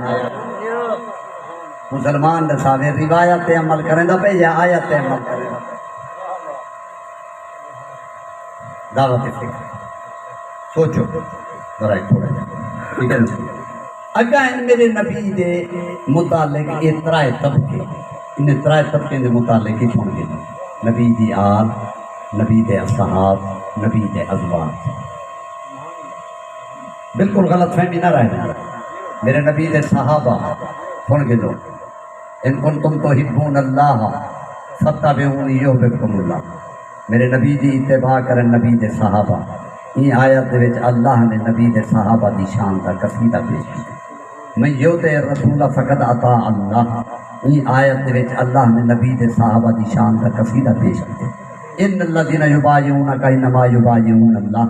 مسلمان دساوے روایت تے عمل کریں دا پہ یا آیت تے عمل کریں دا؟ دعوت فکر سوچو برائی تھوڑا جا، ٹھیک ہے نا؟ اگر میرے نبی دے متعلق یہ ترائے طبقے، انہیں ترائے طبقے دے متعلق ہی سن گئے، نبی دی آل، نبی دے اصحاب، نبی دے ازواج، بالکل غلط فہمی نہ رہے، میرے نبی دے صحابہ سن گئے لوگ، ان کنتم تحبون اللہ فاتبعونی یحببکم اللہ، میرے نبی دی اتباع کرن نبی دے صحابہ، یہ آیت دے وچ اللہ نے نبی دے صحابہ دی شان دا قصیدہ پیش کیتا، من یطع الرسول فقد اطاع اللہ، یہ آیت دے وچ اللہ نے نبی دے صحابہ دی شان دا قصیدہ پیش کیتا، ان الذین یبایعونک انما یبایعون اللہ،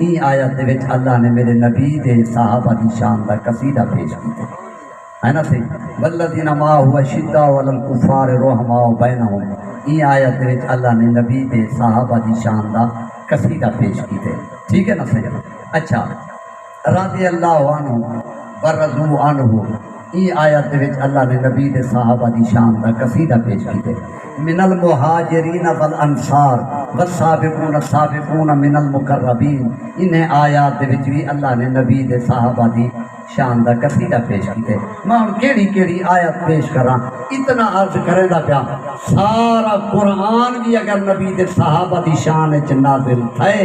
یہ آیت دے وچ اللہ نے میرے نبی دے صحابہ دی شان دا قصیدہ پیش کیتا ہے نا سی، والذین معہ اشداء علی الکفار رحماء بینہم، یہ آیت وچ اللہ نے نبی دے صحابہ دی شان دا قصیدہ پیش کیتے، ٹھیک ہے نا سجن؟ اچھا رضی اللہ عنہ ورضوا عنہ، یہ آیت وچ اللہ نے نبی دے صحابہ دی شان دا قصیدہ پیش کیتے، من المہاجرین والانصار والسابقون السابقون من المقربین، انہیں آیات دے وچ بھی اللہ نے نبی دے صحابہ دی شان دا قصیدہ پیش کیتے۔ میں ہن کیڑی آیت پیش کراں، اتنا عرض کرے دا پیا سارا قرآن بھی اگر نبی دے صحابہ دی شان وچ نازل تھے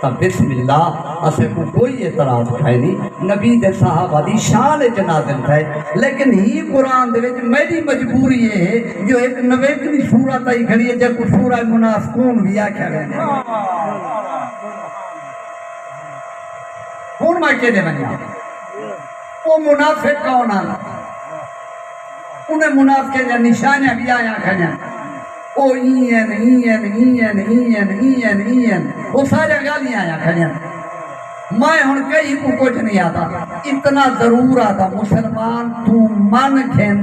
تو بسم اللہ اسے کو کوئی اعتراض ہے نہیں، نبی دے صحابہ دی شان وچ نازل تھے، لیکن ہی قرآن دے وچ میری مجبوری یہ ہے جو ایک 90ویں سورت آئی کھڑی ہے جب کو سورہ منافقون بھی آکھیا گیا، ہن میں کہنے بنیا وہ منافق کون آنا، انہیں منافق کے نشانیاں بھی آیا کھڑیاں، او این وہ سارے گالیاں آیا کھڑیاں، میں ہن کہیں کو کچھ نہیں آتا، اتنا ضرور آتا مسلمان تو من کھن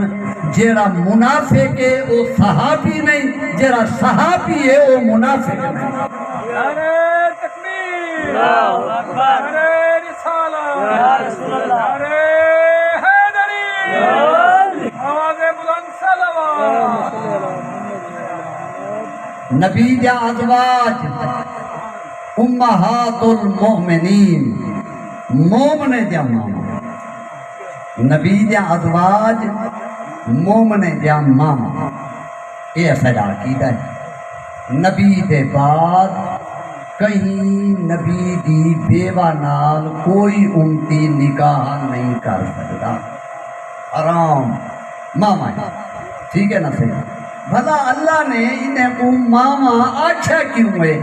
جیڑا منافق ہے وہ صحابی نہیں، جیڑا صحابی ہے وہ منافق نہیں۔ نعرہ تکبیر، نعرہ رسالہ، نعرہ حیدری، آواز بلند صلوات۔ نبی دے ازواج امہات المؤمنین، مومنے دیا ماما، نبی دے ازواج مومنے دیا ماما، یہ اصل عقیدہ ہے۔ نبی دے بعد کہیں نبی دی بیوہ نال کوئی امتی نکاح نہیں کر سکتا، حرام ماما ہے، ٹھیک ہے نا صحیح؟ بھلا اللہ نے انہیں کو ماما آچھا کیوں ہے؟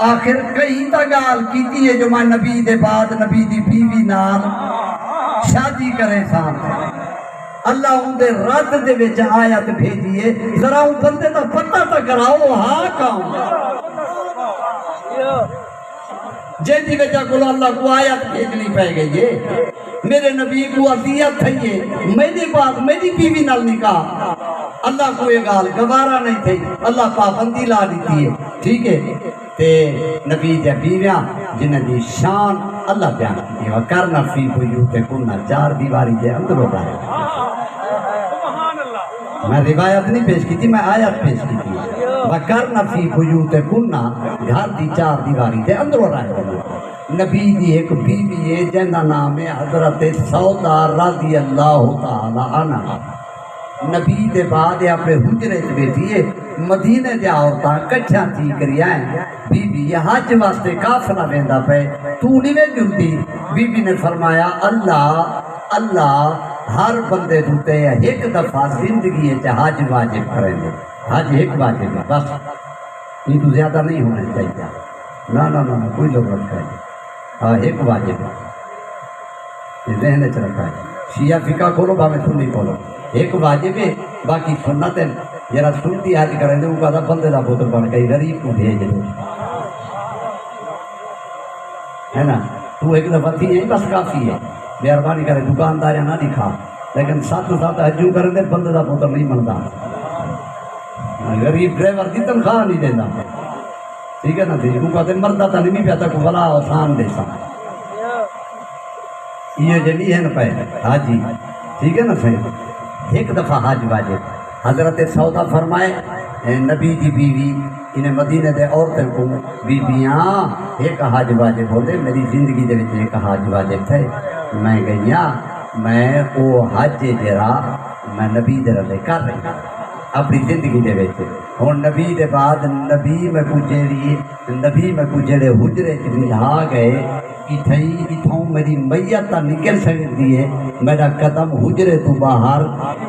آخر کئی تا گال کیتی ہے جو میں نبی دے بعد نبی دی بیوی نال شادی کرے سان، اللہ ان دے رد دے وچ آیت بھیجیے، ذرا ان بندے دا پتہ تا کراؤ ہاں کام جن دی وجہ کو اللہ کو آیت بھیجنی پہ گئی ہے۔ میرے نبی کو اذیت تھی ہے میری بات میری بیوی نال نکاح اللہ کو یہ گال گوارا نہیں تھی اللہ پابندی لا دیتی ہے ٹھیک ہے تے نبی دے بیویاں جنہ دی شان اللہ بیان کی وکرنا فی بیوتکن چار دیواری دے اندر ہوتا ہے سبحان اللہ میں روایت نہیں پیش کی تھی میں آیت پیش کی تھی وَكَرْنَ فِي بُيُوتِكُنَّ گھر دی چار دیواری دے اندر ہو رہا ہے نبی دی ایک بیوی ہے جنہ نام ہے حضرت سودا رضی اللہ تعالی عنہ نبی دے بعد اپنے حجرے چ بیٹھی ہے مدینے دے عورتاں کٹھیاں تھی کری آئیں بی بی یہ حج واسطے کافلا ویندا پے تو نہیں وے جلدی بی بی نے فرمایا اللہ ہر بندے دوتے ایک دفعہ زندگی ہے حج واجب کریں گے حج ایک واجب ہے بس یہ تو زیادہ نہیں ہونا چاہیے نہ کوئی ضرورت نہیں ہاں ایک واجب ہے یہ ذہن چ رکھا ہے شیعہ فقہ کھولو بھاویں سنی کھولو ایک واجب ہے باقی سنت ہے جرا سنتی حج کریں وہ کہتا بندے دا پتر بن گئی غریب کو بھیج دو ہے نا تو ایک دفعہ تھی یہی بس کافی ہے مہربانی کرے دکاندار نہ دکھا لیکن ساتھ ساتھ حجو کریں دے بندے دا پتر نہیں بنتا غریب ڈرائیور کی تنخواہ نہیں دینا ٹھیک ہے نا جی وہ کہتے مردہ تا نہیں پیتا کو بلا آسان دے سا یہ جنی ہے نا پہ حاجی ٹھیک ہے نا صحیح ایک دفعہ حج واجب حضرت سودا فرمائے نبی دی بیوی انہیں مدینے دے عورتیں کو بیویاں ایک حج واجب ہوتے میری زندگی دے وچ ایک حج واجب تھے میں گئیاں میں وہ حج جرا میں نبی دے رلے کر رہی ہوں اپنی زندگی دے وچ ہن نبی دے بعد نبی میں کو جڑے حجرے چ نہا گئے اتھوں میری میت تا نکل سکتی ہے میرا قدم حجرے تو باہر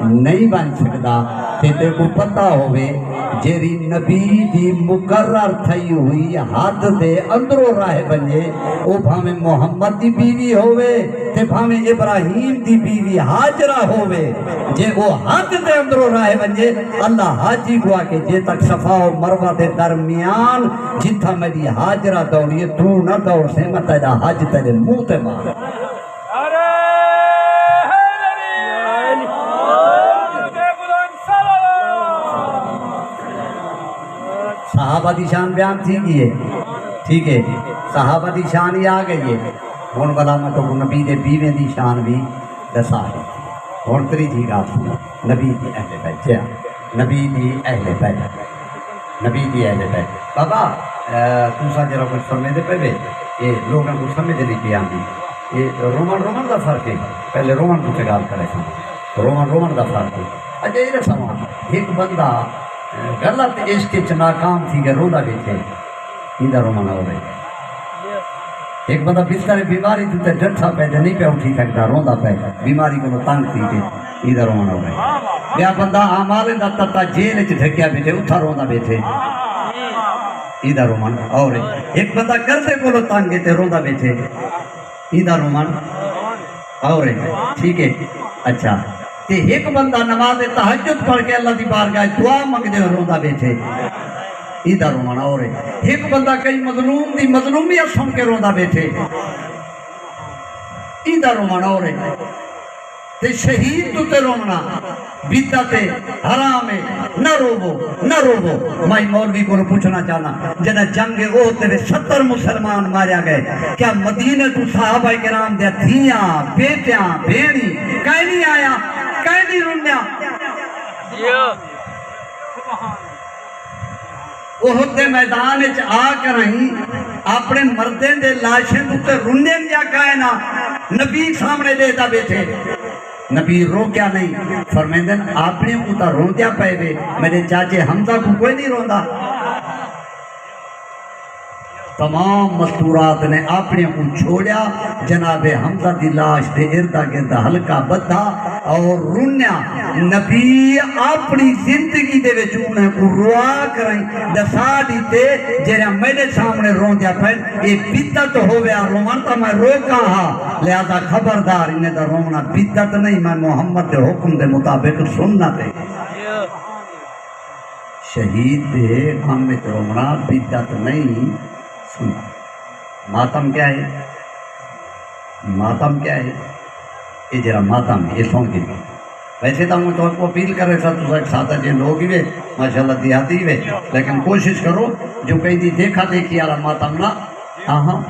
نہیں بن سکتا تے کو پتہ ہوئے جیری نبی دی مقرر تھئی ہوئی حد دے اندروں راہ بنے او بھاویں محمد دی بیوی ہوئے تے بھاویں ابراہیم دی بیوی ہاجرہ ہوئے جے وہ حد دے اندروں راہ بنے اللہ حاجی کو آکے جے تک صفا و مروہ دے درمیان جتھا میری ہاجرہ دوڑیے تو نہ دوڑ سے میں تیرا حج تیرے منہ تے مار ارے حیدری دے بلند صلوات صحابہ دی شان بیان تھی گئی ہے ٹھیک ہے صحابہ دی شان ہی آ گئی ہے ہون بلا میں تو نبی دے بیویں دی شان بھی دسا ہے ہون تری تھی گا نبی دی اہل بیت نبی دی اہل بیت نبی دی اہل بیت بابا تُسا جرا کچھ فرمے دے پہلے یہ لوگوں کو سمجھ نہیں پہ آتی یہ رومن دا فرق ہے پہلے رومن کو گال کرے سن رومن دا فرق ہے اچھا یہ سما ایک بندہ غلط عشق چ ناکام تھی کہ روندا بیٹھے ایندا رومن ہو رہے ایک بندہ بستر بیماری تے ڈٹھا پہ نہیں پہ اٹھی سکتا روندا پہ بیماری کو تنگ تھی کہ ایندا رومن ہو رہے بیا بندہ اعمال دا تتا جیل چ ڈھکیا بیٹھے اتھا روندا بیٹھے ایدہ رومن اور ایک بندہ کرتے کو تانگے تے روندا بیٹھے ایدہ رومن اور ٹھیک ہے اچھا تے ایک بندہ نماز تہجد پڑھ کے اللہ دی بارگاہ دعا منگدے روندا بیٹھے ایدہ رومن اور ایک بندہ کئی مظلوم دی مظلومیت سن کے روندا بیٹھے ایدہ رومن اور تے شہید تو تے رومنا بدعت حرام ہے نہ روو میں مولوی کو پوچھنا چاہنا جنہیں جنگ احد تے 70 مسلمان ماریا گئے کیا مدینے تو صحابہ کرام دے دھیاں بیٹیاں بھیڑی کہیں نہیں آیا کہیں نہیں رونیا احد دے میدان وچ آ کر ہی اپنے مردے دے لاشیں تے رونے دیا کائنا نبی سامنے دیتا بیٹھے نبی رو کیا نہیں فرمیندن اپنے کو تا رو دیا پہ بے میرے چاچے حمزہ کو کوئی نہیں روندا تمام مستورات نے اپنے کو چھوڑیا جناب حمزہ دی لاش دے اردا گردا ہلکا بدھا اور رونیا نبی اپنی زندگی دے وچ انہیں کو روا کریں دسا دیتے جیرے میرے سامنے رون دیا پہ یہ بدعت ہویا رومن تا میں رو کہا لہذا خبردار انہیں دا رومنا بدعت نہیں میں محمد دے حکم دے مطابق سننا دے شہید دے ہمیں رومنا بدعت نہیں سنا ماتم کیا ہے یہ جرا ماتم یہ سن کے ویسے تو ہوں تو اپیل کر رہے تو ایک ساتھ جن لوگ ہوئے ماشاء اللہ دیہاتی ہوئے لیکن کوشش کرو جو کہیں دی دیکھا دیکھی والا ماتم نہ ہاں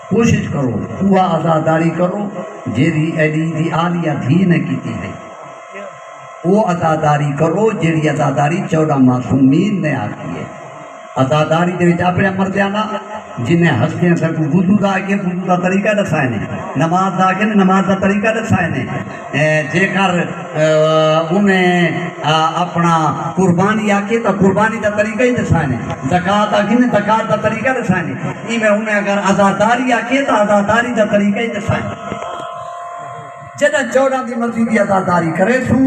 کوشش کرو وہ عزاداری کرو جیری ایڈی دی آلیہ دھی نے کی ہے وہ عزاداری کرو جیری عزاداری 14 معصومین نے آتی ہے عزاداری دے وچ اپنے مردیانا جنہیں ہستے ہیں سر کو وضو دا کے وضو دا طریقہ دسائے نے نماز دا کے نماز دا طریقہ دسائے نے جے کر انہیں اپنا قربانی آکے تو قربانی دا طریقہ ہی دسائے نے زکاة آکے نے زکاة دا طریقہ دسائے نے ای میں انہیں اگر عزاداری آکے تو عزاداری دا طریقہ ہی دسائے نے جدہ 14 دی مرضی دی عزاداری کرے سو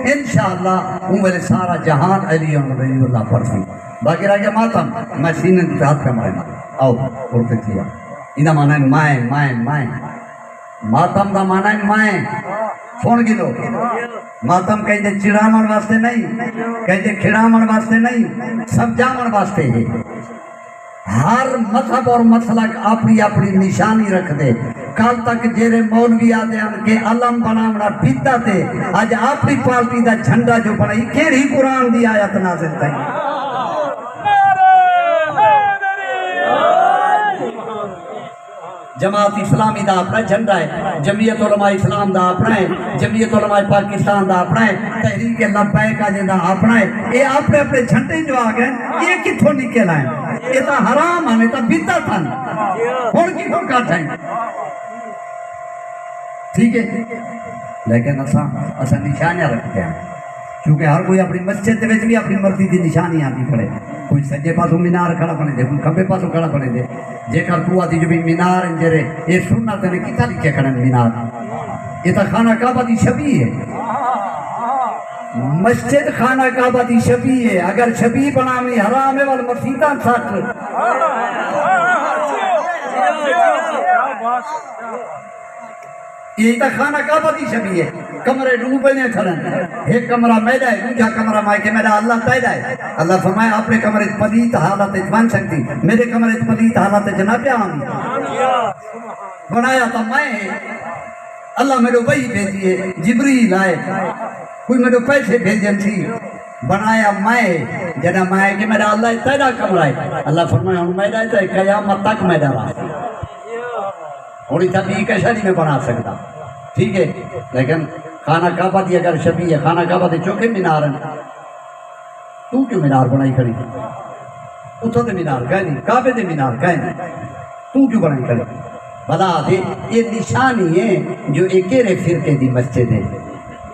انشاءاللہ میرے سارا جہان علی ولی اللہ پر سی باقی رہ گیا ماتم میں سینے دی ہاتھ کا مائنا آؤ اڑتے کیا انہا مانا ہے مائیں ماتم دا مانا ہے مائیں سن گی لو ماتم کہیں دے چڑامن واسطے نہیں کہیں دے کھڑامن واسطے نہیں سب جامن واسطے ہے ہر مذہب اور مسلک اپنی اپنی نشانی رکھ دے کل تک جیرے مولوی آدھے ان کے علم بنامنا پیتا تھے آج اپنی پارٹی دا جھنڈا جو بنائی کیڑی قرآن دی آیت نازل تھی جماعت اسلامی دا اپنا جھنڈا ہے جمعیت علماء اسلام دا اپنا ہے جمعیت علماء پاکستان دا اپنا ہے تحریک لبیک دا اپنا ہے یہ اپنے اپنے جھنڈے جو آ گئے یہ کتھوں نکل آئے یہ تو حرام آنے تو بدعت تھا ہن کی کون کاٹ ہے ٹھیک ہے لیکن اسا نشانیاں رکھتے ہیں کیونکہ ہر کوئی اپنی مسجد میں بھی اپنی مرضی کی نشانی آتی کھڑے کوئی سجے پاسوں مینار کھڑا بنے دے کوئی کھبے پاسوں کھڑا بنے دے جے کر تو آتی جو بھی مینار انجرے یہ سننا تینے کتا لکھے کھڑے مینار یہ تو خانہ کعبہ دی شبیہ ہے مسجد خانہ کعبہ دی شبیہ ہے اگر شبیہ بنامی حرام ہے والا مسیدان ساتھ یہ تو خانہ کعبہ دی شبیہ ہے کمرے ڈوبنے کھڑن ایک کمرہ میدہ ہے دوسرا کمرہ مائکے میدہ اللہ پیدا ہے اللہ فرمائے اپنے کمرے پلیت حالت بن سکتی میرے کمرے پلیت حالت جناب آمی بنایا تو میں اللہ میرے وہی بھیجیے جبریل آئے کوئی میرے پیسے بھیجن تھی بنایا میں جنہ مائے کہ میرا اللہ پیدا کمرہ ہے اللہ فرمائے ہم میدہ ہے قیامت تک میدہ رہا اور اتنا بھی کشاری میں بنا سکتا ٹھیک ہے لیکن خانہ کعبہ دی اگر شبیہ ہے خانہ کعبہ دے چوکے مینار ہیں تو کیوں مینار بنائی کھڑی اتھا دے مینار کہیں نہیں کعبے دے مینار کہیں نہیں تو کیوں بنائی کھڑی بلا دے یہ نشانی ہے جو ایکیرے فرقے دی مسجد ہے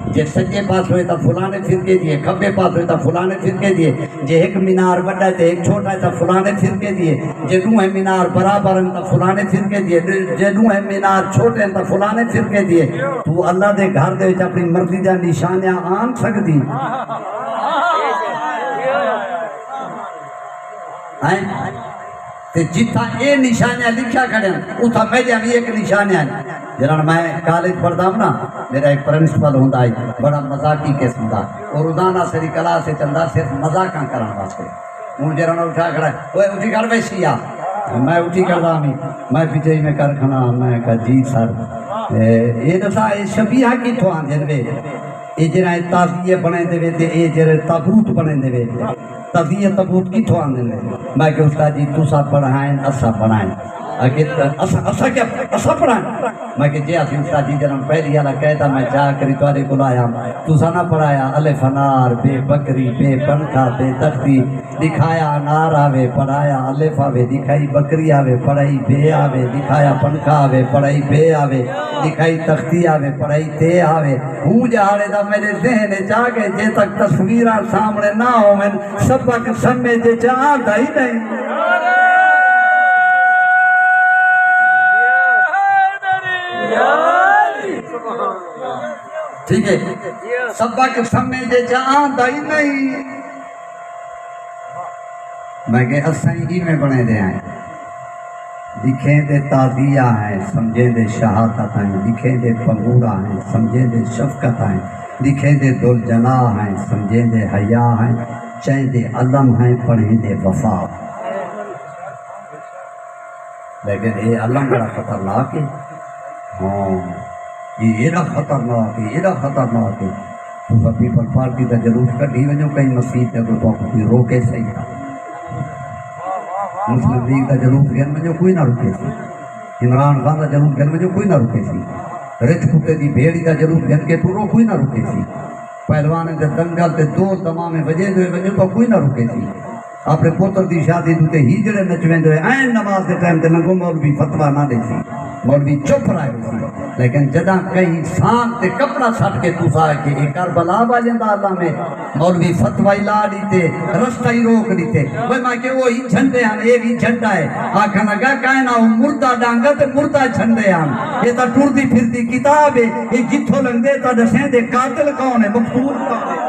جے سجے پاس ہوئے تا فلانے فرقے دیئے کھبے پاس ہوئے تا فلانے فرقے دیئے جے ایک مینار بڑھا ہے تا ایک چھوٹا ہے تا فلانے فرقے دیئے جے دو ہے مینار برابر ہیں تا فلانے فرقے دیئے جے دو ہے مینار چھوٹے ہیں تا فلانے فرقے دیئے تو اللہ دے گھر دے وچ اپنی مرضی دا نشانیاں آن سکتی جتھا اے نشانیاں لکھا کھڑے ہیں اتھا میڈیا بھی ایک نشانیاں ہیں جنہاں میں کالج پڑھتا ہوں نا میرا ایک پرنسپل ہوندہ ہے بڑا مذاقی قسم دا اور روزانہ سری کلاس سے چندہ صرف مذاقاں کرنا واسطے ہوں جنہاں اٹھا کھڑا ہے وہ اٹھی کر ویسی آ میں اٹھی کردا ہوں میں پیچھے ہی میں کر کھنا میں کہا جی سر یہ دسا یہ شبیہ کی تو آن دے وے یہ جنہاں تازیہ بنے دے وے یہ جنہاں تابوت بنے دے وے تازیہ تابوت کی تو آن دے وے میں کہ استاد جی تو سا پڑھائیں اسا پڑھائیں اسا کیا اسا پڑھائیں میں کہ جی آسی استاد جی جنہاں پہلی آلہ کہتا میں جا کری توارے کو لایا تو سا نہ پڑھایا الف انار بے بکری بے پنکھا بے تختی دکھایا انار آوے پڑھایا الف آوے دکھائی بکری آوے پڑھائی بے آوے دکھایا پنکھا آوے پڑھائی بے آوے دکھائی تختی آوے پڑھائی تے آوے ہوں جہارے دا میرے ذہن جا کے جے تک تصویرہ سامنے نہ ہو میں سبق سمجھے جہاں دا ہی نہیں ٹھیک ہے سبق سمجھے جہاں دا ہی نہیں میں کہ اسائی ہی میں بنے دے آئیں دکھیں دے تازیہ ہیں سمجھیں دے شہادت ہیں دکھیں دے پنگورا ہیں سمجھیں دے شفقت ہیں دکھیں دے دل جناح ہیں سمجھیں دے حیاء ہیں چہیں دے علم ہیں پڑھیں دے وفا لیکن یہ علم بڑا خطرناک ہے ہاں یہ ایڈا خطرناک ہے، ایڈا خطرناک ہے. تو پیپل پارٹی کا جلوس کٹی وجو کہیں مسجد تے کوئی روکے صحیح. مسلم لیگ کا جلوس گن وجو کوئی نہ روکے سی. عمران خان کا جلوس گن وجو کوئی نہ روکے سی. رچ کتے دی بھیڑی کا جلوس گن کے ٹورو کوئی نہ روکے سی. پہلوانے دے دنگل تے دو تمامے وجے دے وجو تو کوئی نہ روکے سی. اپنے پوتر دی شادی دوتے ہیجڑے نچویں دے این نماز دے ٹائم تے لنگو مولوی فتوہ نہ دے سی. مولوی چپ رہے سی. لیکن جدہ کہیں سان تے کپڑا سٹ کے تو سا کہ ایک کربلا باجندہ اللہ میں مولوی فتوہ لا دیتے رستہ ہی روک دیتے. وہ ماں کہ وہ ہی جھنڈے ہم یہ بھی جھنڈا ہے. آکھا لگا کائنا وہ مردہ ڈانگا تے مردہ جھنڈے ہم. یہ تا ٹوردی پھرتی کتاب ہے. یہ جتھو لنگ دے تا دسیں دے قاتل کون ہے مقتول کون ہے.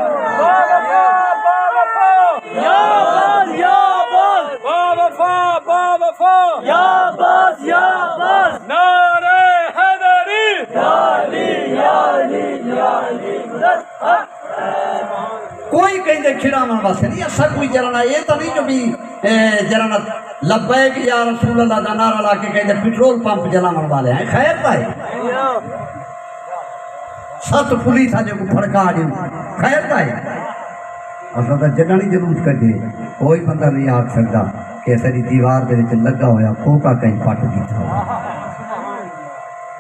کوئی کہیں دے کھڑا من واسے نہیں ایسا کوئی جرانا یہ تو نہیں جو بھی جرانا لبیک یا رسول اللہ دا نعرہ لا کے کہیں دے پیٹرول پمپ جلا من والے ہیں. خیر تا ہے 7 پولیس آجے کو پھڑکا آجے خیر تا ہے. اصلا تا جنانی جلوس کٹے کوئی بندہ نہیں آگ سکتا کہ سری دیوار دے وچ لگا ہویا کوکا کہیں پٹ دیتا ہوا.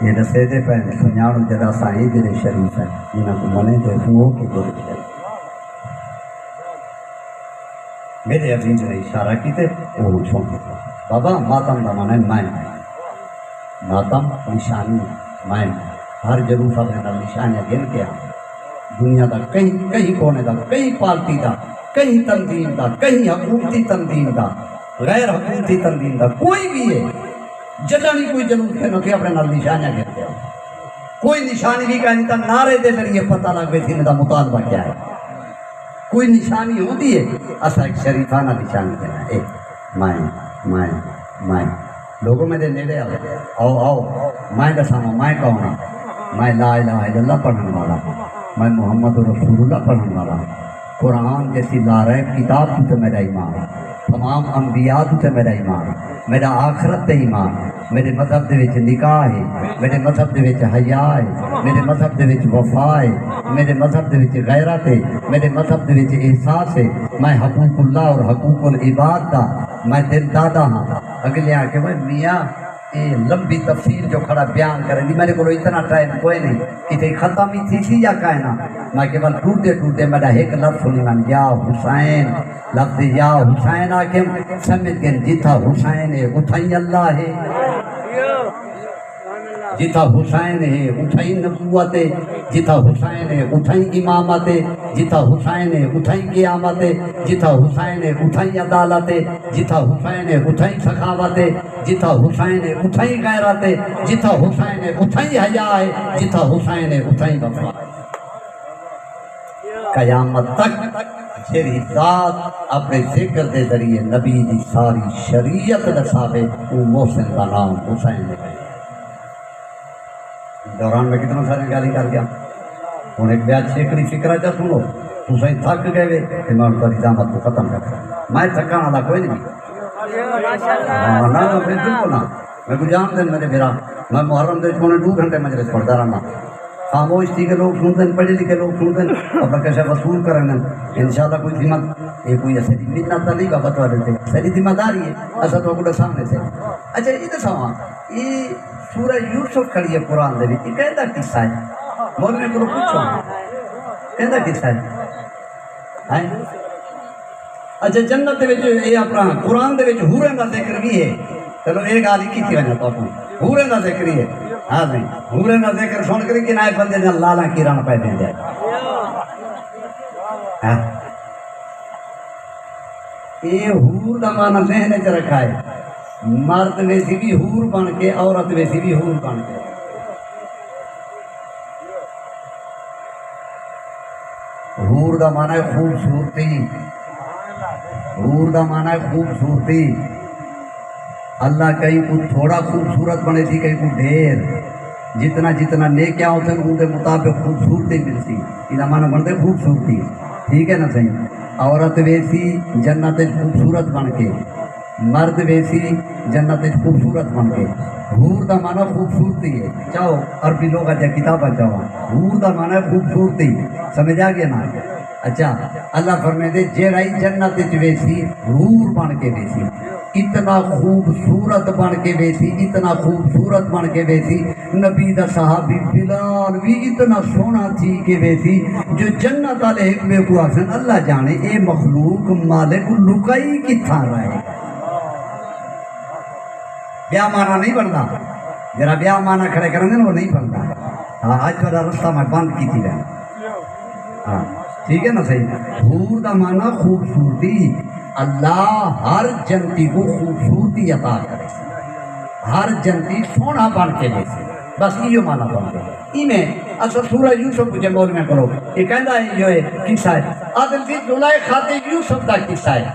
یہ دسے دے پہنے سنیانو جدا سائیں جنہیں شریف ہے جنہاں کو منے دے ہو کے گوڑ دے. میرے عزیز نے اشارہ کی تے وہ چھوڑ دیتا بابا ماتم دا مانا ہے مائن. ماتم نشانی مائن. ہر جلوس اپنے دا نشانیاں گن کے آن دنیا دا کہیں کونے دا کہیں پارٹی دا کہیں تنظیم دا کہیں حکومتی تنظیم دا غیر حکومتی تنظیم دا کوئی بھی ہے جدہ نہیں کوئی جلوس کے نوکے اپنے نال نشانیاں گھرتے ہیں. کوئی نشانی بھی کہا نہیں تھا نعرے دے ذریعے پتہ لگ گئے تھی انہوں دا مطالبہ کیا ہے. کوئی نشانی ہوتی ہے اسا ایک شریفانہ نشانی دینا ہے. مائن مائن مائن لوگوں میں دے نیڑے آؤ مائن دا سامو مائن کہونا میں لا الہ الا اللہ پڑھنے والا میں محمد رسول اللہ پڑھنے والا. قرآن جیسی لا ریب کتاب تو میرا ایمان. تمام انبیاء تو میرا ایمان. میرا آخرت تے ایمان. میرے مذہب دے وچ نکاح ہے. میرے مذہب دے وچ حیا ہے. میرے مذہب دے وچ وفا ہے. میرے مذہب دے وچ غیرت ہے. میرے مذہب دے وچ احساس ہے. میں حقوق اللہ اور حقوق العباد دا میں دل دادا ہاں. اگلے آ کے میاں یہ لمبی تفسیر جو کھڑا بیان کریں دی میرے کو اتنا ٹائم کوئی نہیں کتنے ختم ہی تھی یا کائنا. میں کیول ٹوٹتے ٹوٹتے میرا ایک لفظ سنی من یا حسین لفظ یا حسین آکے سمجھ گئے جتھا حسین ہے اتھائی اللہ ہے. جتھا حسین ہے اتھائی نبوت ہے. جتھا حسین ہے اتھائی امامت ہے. جتھا حسین ہے اتھائی قیامت ہے. جتھا حسین ہے اتھائی عدالت ہے. جتھا حسین ہے اتھائی سخاوت ہے. جتھا حسین ہے اتھائی غیرت ہے. جتھا حسین ہے اتھائی حیا ہے. جتھا حسین ہے اتھائی وفا ہے. قیامت تک جیری ذات اپنے ذکر دے ذریعے نبی دی ساری شریعت دساوے وہ محسن کا نام حسین ہے. دوران میں کتنا ساری گالی کر گیا ہوں ایک بیعت شیکڑی فکرہ چا سنو تو صحیح تھک گئے وے کہ میں ان کا نظامت کو ختم کر میں تھکان والا کوئی نہیں. نہ بالکل نہ میں کو جان دیں میرے میرا میں محرم دے 2 گھنٹے مجلس پڑھتا رہنا. خاموش تھی کہ لوگ سنتے ہیں پڑھے لکھے لوگ سنتے ہیں اپنا کیسے وصول کریں انشاءاللہ کوئی ذمہ یہ کوئی ایسے منت نہیں کا فتوا دیتے ساری ذمہ داری ہے ایسا تو کو سامنے سے. اچھا یہ تو سوا یہ سورہ یوسف کھڑی ہے قرآن دے وچ یہ کہندا قصہ ہے مولوی کو پوچھو کہندا قصہ ہے. اچھا جنت دے وچ یہ اپنا قرآن دے وچ حوریں دا ذکر بھی ہے. چلو ایک گل ہی کیتی وجہ تو حوریں دا ذکر ہی ہے. ہاں نہیں حوریں دا ذکر سن کر کہ نائے بندے نے لالا کیران پہ دے دے. یہ حور دا معنی ذہن وچ رکھا ہے. مرد ویسی بھی حور بن کے عورت ویسی بھی حور بن کے. حور دا معنی ہے خوبصورتی. حور دا معنی ہے خوبصورتی. اللہ کہیں کو تھوڑا خوبصورت بنے تھی کہیں کو ڈھیر. جتنا جتنا نیکیاں ہوتے ہیں ان کے مطابق خوبصورتی ملتی. یہ معنی بنتے خوبصورتی. ٹھیک ہے نا صحیح. عورت ویسی جنت خوبصورت بن کے مرد ویسی جنت خوبصورت بن کے. حور دا معنی خوبصورتی ہے. چاہو عربی لوگ اچھا کتاباں چاہو حور دا معنی خوبصورتی. سمجھ آ گیا نا؟ اچھا اللہ فرمائے دے جیڑائی جنت ویسی حور بن کے ویسی, اتنا خوبصورت بن کے ویسی, اتنا خوبصورت بن کے ویسی. نبی دا صحابی بلال بھی اتنا سونا تھی کہ ویسی جو جنت والے حکمے کو آسن اللہ جانے اے مخلوق مالک لکائی کتھا رہے. بیا مانا نہیں بنتا, جرا بیا مانا کھڑے کریں گے وہ نہیں بنتا. ہاں آج والا رستہ میں بند کی تھی رہا. ہاں ٹھیک ہے نا صحیح. حور دا مانا خوبصورتی. اللہ ہر جنتی کو خوبصورتی عطا کرے, ہر جنتی سونا بن کے جیسے, بس یہ مانا بنتے ہیں. میں اصل سورہ یوسف کو جمول میں کرو یہ کہنا ہے یہ قصہ ہے عادل تھی زلیخا تے یوسف کا قصہ ہے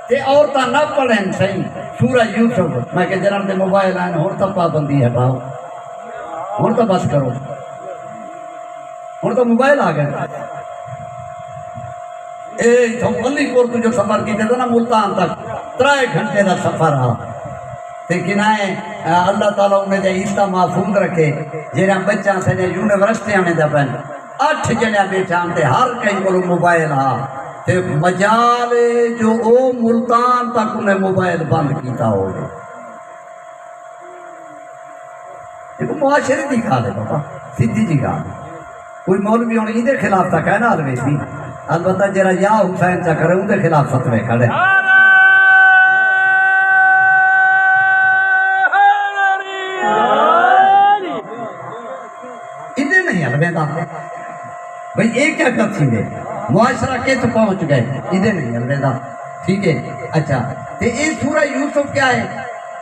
تے عورتاں نہ پڑھیں صحیح سورہ یوسف. میں کہ جناب تے موبائل آئے ہوں تو پابندی ہٹاؤ, ہوں تو بس کرو, ہوں تو موبائل آ گئے. علی پور تو جو سفر کیتے تھے نا ملتان تک 3 گھنٹے کا سفر رہا. لیکن اللہ تعالیٰ انہیں جے عیسیٰ محفوظ رکھے جہاں بچہ سے یونیورسٹیاں میں دے پہن 8 جنے بیٹھا تے ہر کہیں کو موبائل ہاں تے مجال جو او ملتان تک انہیں موبائل بند کیتا ہو گئے. دیکھو معاشرے دی کھا دے بابا سیدھی جی کھا دے. کوئی مولوی ہونے ادھر خلاف تھا کہنا آدمی سی البتہ جرا یا حسین چا کرے اندر خلاف فتوے کھڑے. ادھر نہیں الوداع بھئی ایک کیا کر تھی دے معاشرہ کے تو پہنچ گئے ادھر نہیں الوداع. ٹھیک ہے اچھا تے اے سورہ یوسف کیا ہے؟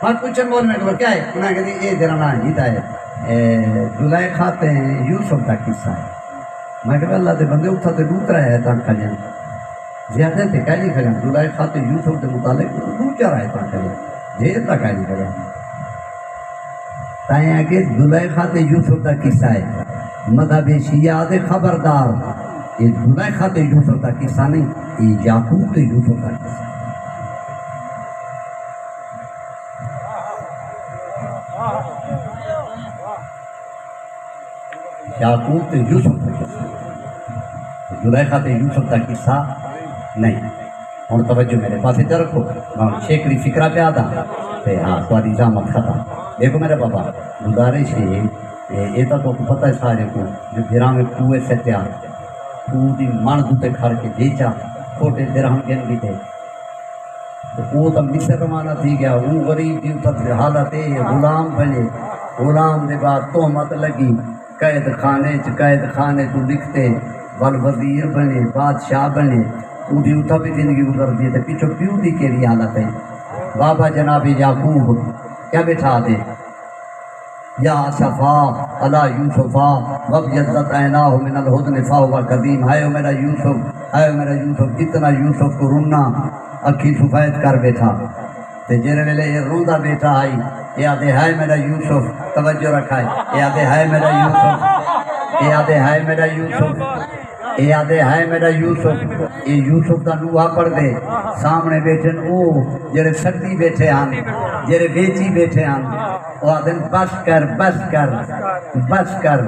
ہاں کچھ مول میں کیا ہے انہاں کہتے اے درنا ہیتا ہے زلیخا تے یوسف کا قصہ ہے. میں کہا اللہ دے بندے اتھا تے دوسرا ہے تاں کھجن زیادہ تے کہہ نہیں کھجن زلیخا تے یوسف دے متعلق دوسرا ہے تاں کھجن دیر تک کہہ نہیں کھجن تائیں ہے کہ زلیخا تے یوسف دا قصہ ہے. مذہب شیعہ دے خبردار یہ زلیخا تے یوسف دا قصہ نہیں, یہ یعقوب تے یوسف دا قصہ ہے. یعقوب تے یوسف کا قصہ, زلیخا تے یوسف کا قصہ نہیں. ہوں توجہ میرے پاس ادھر رکھو شیکڑی فکرہ پہ آتا تے ہاں تھوڑی زحمت ختم. دیکھو میرے بابا گزارش ہے یہ تو پتہ ہے سارے کو جو گھراں میں کوئے سٹیا پوری من دوتے کھڑ کے بیچا چھوٹے درہم گن بھی تھے تو وہ تو مصر روانہ تھی گیا. وہ غریب دی اتر حالت ہے غلام بنے, غلام دے بعد تہمت لگی قید خانے تو لکھتے ول وزیر بنے بادشاہ بنے. اودی اتھا بھی زندگی گزر دی تے پیچھو پیو دی کیڑی حالت ہے. بابا جناب یعقوب کیا بٹھا دے یا صفا علی یوسفا وابیضت عیناہ من الحزن فہو قدیم. ہے میرا یوسف, ہے میرا یوسف, اتنا یوسف کو رونا اکھی سفید کر بیٹھا تے جیرے ویلے یہ روندا بیٹھا آئی یہ آدھے ہے میرا یوسف. توجہ رکھا ہے یہ آدھے ہے میرا یوسف, یہ آدھے ہے میرا یوسف, یہ آدھے ہے میرا یوسف. یہ یوسف دا نوحہ پڑھ دے سامنے بیٹھے او جڑے سردی بیٹھے آن جڑے بیچی بیٹھے آن وہ آدھے بس کر بس کر بس کر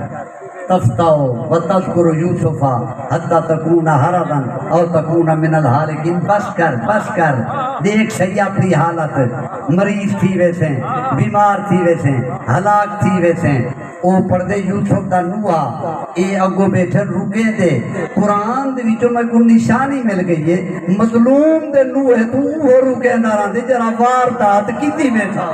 تفتاؤ وتذکر یوسفا حتی تکون حردا او تکون من الحالکین. بس کر دیکھ صحیح اپنی حالت مریض تھی ویسے بیمار تھی ویسے ہلاک تھی ویسے او پڑھ دے یوسف دا نوحہ اے اگو بیٹھے رکے دے. قرآن دے وچوں میں کو نشانی مل گئی ہے مظلوم دے نوحے تو وہ رکے نہ رہا دے جرا واردات کیتی بیٹھا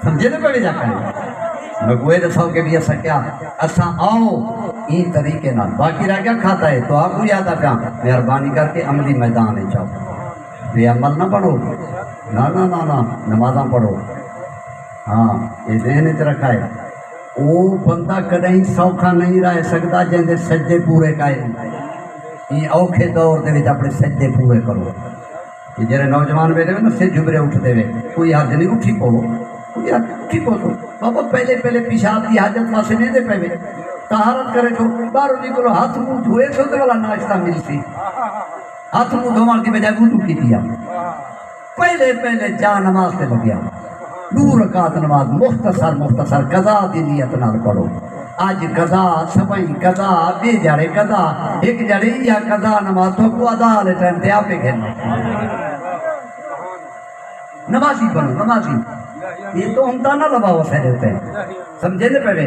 سمجھے نہ پڑے جا کر میں کوئی دفعہ کے بھی ایسا کیا ایسا آؤ این طریقے نہ باقی رہ کیا کھاتا ہے تو آپ کو یاد آ مہربانی کر کے عملی میدان ہے چاہو بے عمل نہ پڑھو نہ نمازاں پڑھو. ہاں یہ ذہن چ رکھا ہے وہ بندہ کدیں سوکھا نہیں رہ سکتا جن دے سجدے پورے کائے. یہ اوکھے دور دے وچ اپنے سجدے پورے کرو. یہ جڑے نوجوان بیٹھے ہوئے نا سے جبرے اٹھتے ہوئے کوئی حد نہیں اٹھی پو یار ٹھیک ہو تو بابا پہلے پیشاب کی حاجت واسطے نہیں دے پے طہارت کرے تو باہر نکلو ہاتھ منہ دھوئے تو والا ناشتہ ملتی ہاتھ منہ دھوان کی بجائے وضو کی دیا پہلے جا نماز سے لگیا 2 رکعت نماز مختصر قضا دی نیت نال پڑھو آج قضا سبئی قضا بے جڑے قضا ایک جڑے یا قضا نماز تو کو ادا والے ٹائم تے آپ کہنا نمازی بنو نمازی یہ تو ہم تانا لباؤ سہرے ہوتے ہیں سمجھے دے پہلے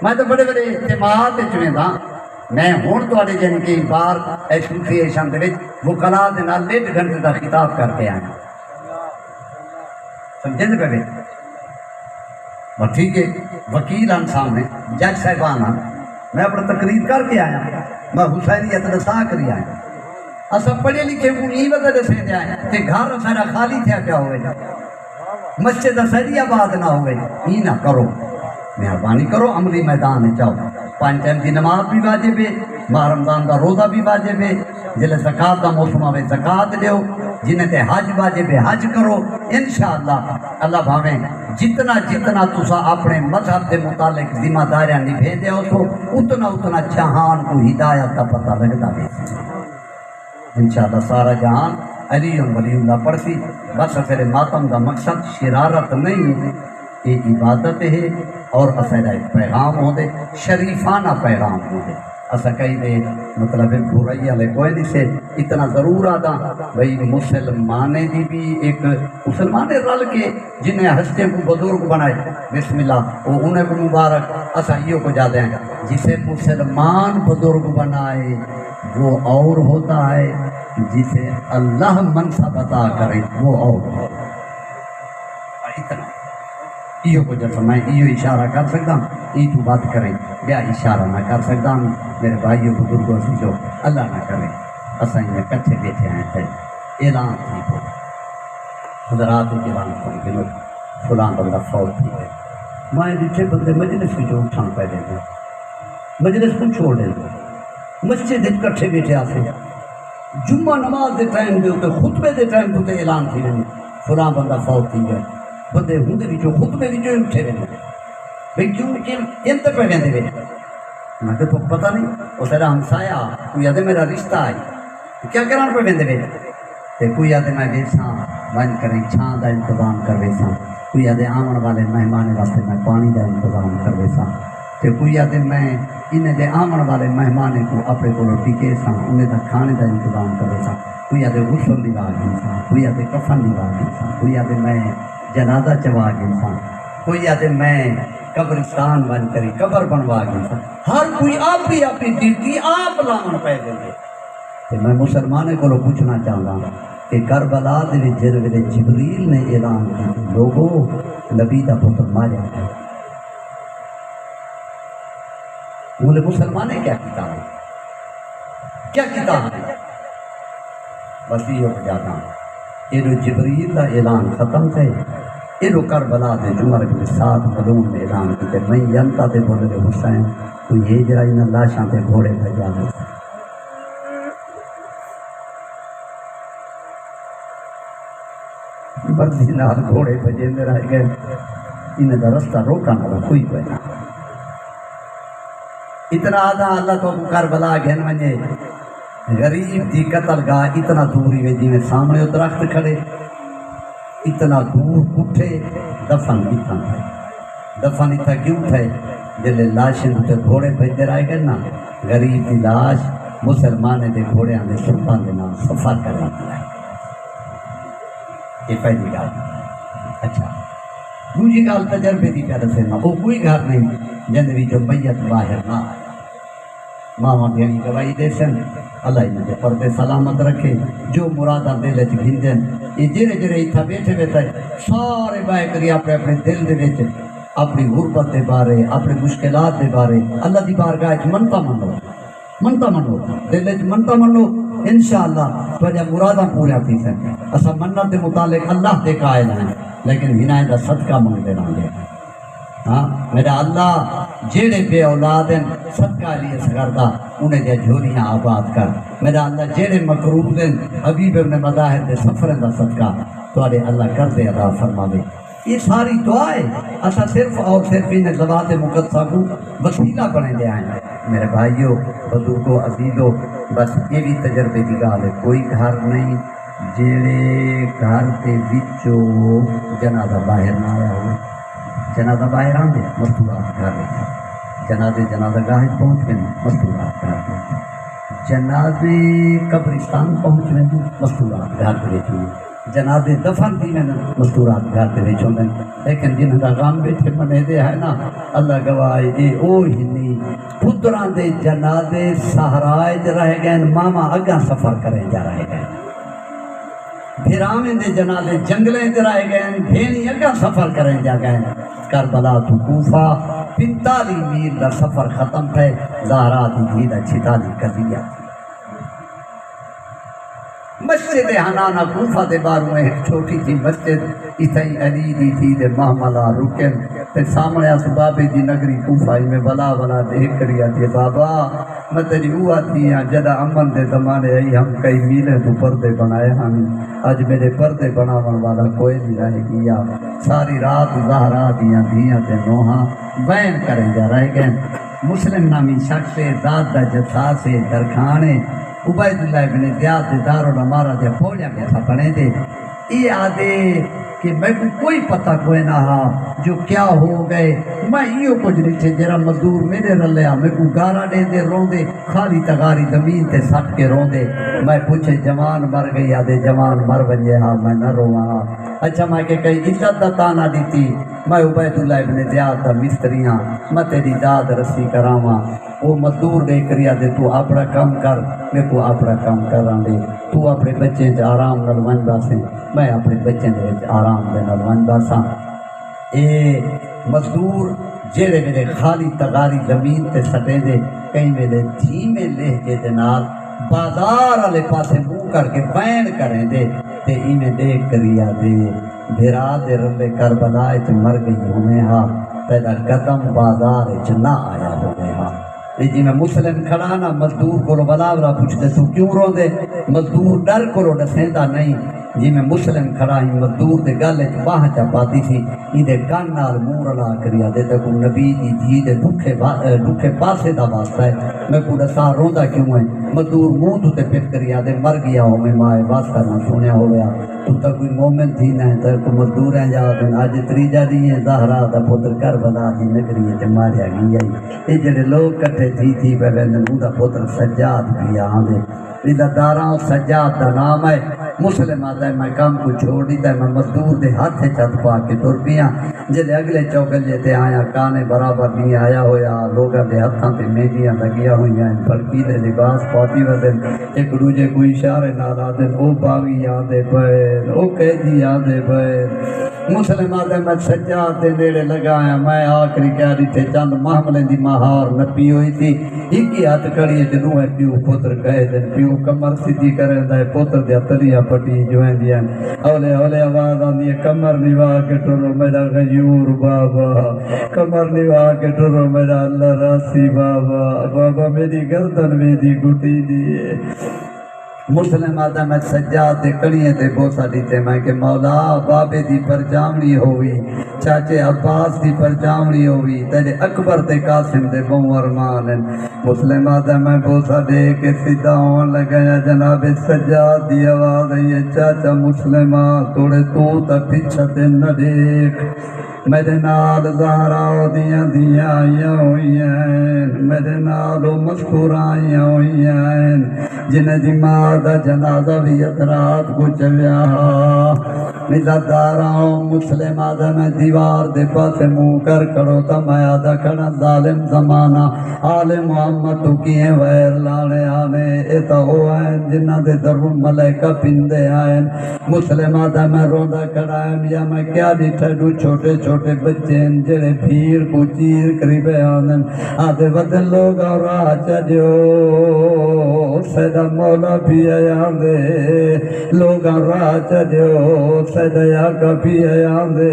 میں تو بڑے اعتماد چویں دا میں ہون تو آڑے جن کی بار ایسوسیشن دے وکلا دے نال 1.5 گھنٹے دا خطاب کر کے آیا سمجھے دے پہلے اور ٹھیک ہے وکیل ان سامنے جج صاحبان میں اپنا تقریر کر کے آیا میں حسینیت نسا کری آیا اسا پڑھے لکھے کو نہیں وجہ سے دے آئے تے گھر سارا خالی تھیا پیا ہوئے مسجد سری آباد نہ ہوئے یہ نہ کرو مہربانی کرو عملی میدان میں جاؤ 5 ٹائم کی نماز بھی واجب ہے ماہ رمضان کا روزہ بھی واجب ہے جلے زکات کا موسم آئے زکات دیو جنہیں تے حج واجب ہے حج کرو انشاءاللہ اللہ بھاویں جتنا تسا اپنے مذہب کے متعلق ذمہ داریاں نبھے دے ہو تو اتنا جہان کو ہدایت کا پتہ لگتا ہے انشاءاللہ سارا جہان علی ولی اللہ پڑھتی بس پھر ماتم کا مقصد شرارت نہیں یہ عبادت ہے اور اصل پیغام ہو دے شریفانہ پیغام ہو دے اسا کئی دے مطلب برائی والے کوئی نہیں سے اتنا ضرور آتا بھئی مسلمانے دی بھی ایک مسلمانے رل کے جنہیں ہستے کو بزرگ بنائے بسم اللہ وہ انہیں کو مبارک اسا یہ کو جاتے ہیں جسے مسلمان بزرگ بنائے وہ اور ہوتا ہے جسے اللہ منصب عطا کرے وہ اور اتنا یہ کو جیسا میں یہ اشارہ کر سکتا ہوں یہ تو بات کریں بیا اشارہ نہ کر سکتا ہوں میرے بھائیوں بزرگوں سے جو اللہ نہ کرے اسائیں میں کچھے بیٹھے ہیں تھے اعلان تھی کو حضرات اعلان سن کے لوگ فلان بندہ فوت تھی ہے میں جتنے بندے مجلس کی جو اٹھان پہ دیں گے مجلس کو چھوڑ دیں گے مسجد کٹھے بیٹھے آتے جمعہ نماز دے ٹائم دے ہوتے خطبے دے ٹائم دے ہوتے اعلان تھی رہے فلان بندہ فوت تھی ہے بندے ہوں دے جو خطبے بھی جو اٹھے رہے بھئی کیوں انت پہ گئے دے میں کہ تو پتہ نہیں وہ سارا ہمسایا کوئی آدھے میرا رشتہ آئی کیا کران پہ گئے دے تے کوئی آدھے میں بیساں بند کریں چھان دا انتظام کر بیساں کوئی آدھے آمن والے مہمانے واسطے میں پانی دا انتظام کر بیساں تے کوئی آدھے میں انہیں دے آمن والے مہمانے کو اپنے کو ٹکے ساں انہیں دا کھانے دا انتظام کر بیساں کوئی آدھے غسل دیوا گئی ساں کوئی آدھے کفن دیوا گئی ساں کوئی آدھے میں جنازہ چوا گئی ساں کوئی آدھے میں قبرستان بن کری قبر بنوا گئی ساں ہر کوئی آپ بھی اپنی ڈیوٹی آپ لامن پہ دیں گے تو میں مسلمانے کو پوچھنا چاہتا ہوں کہ کربلا دے جر ویلے جبریل نے اعلان کیا لوگوں نبی دا پتر ماریا گیا بولے مسلمانے کیا کیتا ہے بس یہ ہو جاتا ہوں یہ جبریل دا اعلان ختم تھے یہ کربلا دے جمر کے ساتھ ملون نے اعلان کی میں ینتا تے بولے دے حسین تو یہ جرائی نہ لاشاں تے گھوڑے بھجا دے بردی نال گھوڑے بھجے میرا گئے انہیں دا رستہ روکا نہ کوئی نہ اتنا آدھا اللہ تو کربلا گھن ونجے غریب دی قتل گاہ اتنا دوری وے جی میں سامنے وہ درخت کھڑے اتنا دور اٹھے دفن اتنا کیوں تھے جلے لاشیں تے گھوڑے بھجتے رہے گئے نا غریب دی لاش مسلمانے دے گھوڑے آنے سلطان دے نام سفر کر رہی ہے یہ پہلی گال اچھا دوسری گال تجربے دی پیدا سے نہ وہ کوئی گھر نہیں جن بھی جو میت باہر نہ آئے ماما دیانی گواہی دے سن اللہ انہیں دے پردے سلامت رکھے جو مرادہ دل اچھ گھندن یہ جرے اتھا بیٹھے بیٹھے سارے بائے کری اپنے دل دے بیٹھے اپنی غربت دے بارے اپنی مشکلات دے بارے اللہ دی بارگاہ اچھ منتا منو دل اچھ منتا منو انشاءاللہ تو جب مرادہ پوریا تھی سن اسا منت دے متعلق اللہ دے قائل ہیں لیکن ہنائیں دا صدقہ منگ دے رہا گے ہاں میرا اللہ جیڑے بے اولاد ہیں صدقہ لیے سکرتا انہیں دے جھولیاں آباد کر میرا اللہ جیڑے مقروب ہیں حبیب ابن مظاہر دے سفر دا صدقہ تو اللہ کر دے ادا فرما دے یہ ساری دعا ہے اصل صرف اور صرف ان ذوات مقدسہ کو وسیلہ بنے دے آئے ہیں میرے بھائیو بزرگو عزیزو بس یہ بھی تجربے کی گال ہے کوئی گھر نہیں جیڑے گھر کے وچوں جنازہ باہر نہ آیا ہو جنازہ باہر آن دے مستورات گھر جنازہ گاہ پہنچ گئے مستورات گھر جنازے قبرستان پہنچ گئے مستورات گھر کے وچوں جنازے دفن تھی میں مستورات گھر کے وچوں لیکن جنہاں دا غم بیٹھے منے دے ہے نا اللہ گواہ اے او ہنی پتراں دے جنازے صحرائے چ رہ گئے ماما اگاں سفر کرے جا رہے گئے بھیرامیں دے جنازے جنگلیں دے رہ گئے بھینی اگاں سفر کریں جا گئے کربلا تو کوفہ 45 میل دا سفر ختم تھے زہرا دی دھی دا 46 کر مسجد حنانہ کوفہ دے باروں میں ایک چھوٹی سی مسجد اتھائی علی دی تھی دے محملہ رکن تے سامنے اسبابی دی نگری کوفہ میں بلا دیکھ کریا دے بابا میں تیری ہوا تھی جدہ امن دے زمانے آئی ہم کئی میلیں تو پردے بنائے ہم آج میرے پردے بناون والا کوئی نہیں رہ گیا ساری رات زہرا دیاں دیاں تے نوہاں بین کریں جا رہ گئے مسلم نامی شخص ذات دا جساس درخانے عبید اللہ بن زیاد دار الامارہ دے پھولیا میں تھا پڑھیں دے یہ آدھے کہ میں کوئی پتہ کوئی نہ ہا جو کیا ہو گئے میں یہ کچھ نہیں تھے جرا مزدور میرے رلیا میں کو گارا دے دے رون دے خالی تغاری زمین تے سٹ کے رون دے میں پوچھے جوان مر گئی آدھے جوان مر بنجے ہاں میں نہ رو ہاں اچھا میں کہ کئی عزت دا تانا دیتی میں عبید اللہ بن زیاد دا مستریاں میں تیری داد رسی کراواں وہ مزدور دے کریا دے تو اپنا کام کر میں کو اپنا کام کران دے تو اپنے بچے چ آرام نال وندا سے میں اپنے بچے دے وچ آرام دے نال وندا سا اے مزدور جڑے میرے خالی تغاری زمین تے سٹے دے کئی میرے دھیمے لہجے دے نال بازار والے پاسے منہ کر کے بین کریں دے تے ایویں دیکھ کریا دے بھرا دے رلے کربلا وچ مر گئی ہونے ہاں تیرا قدم بازار وچ نہ آیا ہونے ہاں جی میں مسلم کھڑا نا مزدور کو بلاورا پوچھتے تو کیوں رو دے مزدور ڈر کو ڈسیندا نہیں جی میں مسلم کھڑا ہی مزدور دے گل وچ باہ چا پاتی سی ایدے کان نال منہ رلا کریا دے تے کو نبی دی دھی دے دکھے پاسے دا واسطہ ہے میں کو دسا روندا کیوں ہے مزدور منہ تو تے پھر کریا دے مر گیا ہو میں ماں واسطہ نہ سنیا ہو گیا تو تا کوئی مومن تھی نہ تے کو مزدور ہیں جا دن اج تریجا دی زہرا دا پتر کربلا دی نگری تے ماریا گیا اے جڑے لوگ کٹھے تھی پہ نو دا پتر سجاد بھی آندے ادھر داراں سجاد دا نام ہے مسلم آتا ہے میں کام کو چھوڑ دیتا ہے میں مزدور دے ہاتھ چت پا کے تر پیاں جلے اگلے چوکل جیتے آیا کانے برابر نہیں آیا ہویا لوگا دے ہاتھاں تے میگیاں لگیا ہوئی ہیں پھڑکی دے لباس پاتی ودن ایک دوجے کوئی اشارے نال آدن او باغی آدھے بیر او قیدی آدھے بیر مسلم آدھے میں سجاد دے نیڑے لگایا میں آخری کیا دیتے چند محملے دی مہار نپی ہوئی تھی ہی ہاتھ کڑی جنو ہے پیو پتر کہے دن پیو کمر سیدھی کرے دے پتر دیا تلیاں پٹی جوائیں دیا اولے اولے آواز آندی ہے کمر نوا کے ٹرو میرا غیور بابا کمر نوا کے ٹرو میرا اللہ راسی بابا بابا میری گردن میری گھٹی دیئے مسلم آدھا میں سجاد دے کڑیے تے بوسا دیتے میں کہ مولا بابے دی پرجامنی ہوئی چاچے عباس دی پرجامنی ہوئی تیرے اکبر تے قاسم دے بہو ارمان مسلم آدھا میں بوسا دے کے سیدھا ہون لگایا جناب سجاد دی آواز ہے چاچا مسلمہ توڑے تو تا پیچھا تے نہ دیکھ میرے نال زہراؤ دیاں آئیاں ہوئی ہیں میرے نالو مذکور آئیاں ہوئی ہیں جنہیں دی ماں دا جنازہ بھی اترات کو چلیا ملت داراؤں مسلم آدھا میں دیوار دے پاسے منہ کر کرو تا میں آدھا کھڑا ظالم زمانہ آل محمد تو کیے ویر لانے آنے ایتا ہو آئیں جنہ دے درون ملائکہ پندے آئیں مسلم آدھا میں روندہ کھڑا ہے یا میں کیا دیٹھے دو چھوٹے چھوٹے چھوٹے بچے جڑے بھیڑ کو چیر کری بیانن آدھے ودن لوگ اور چجو سیدہ مولا بھی آیان دے لوگ اور چجو سیدہ یاکا بھی آیان دے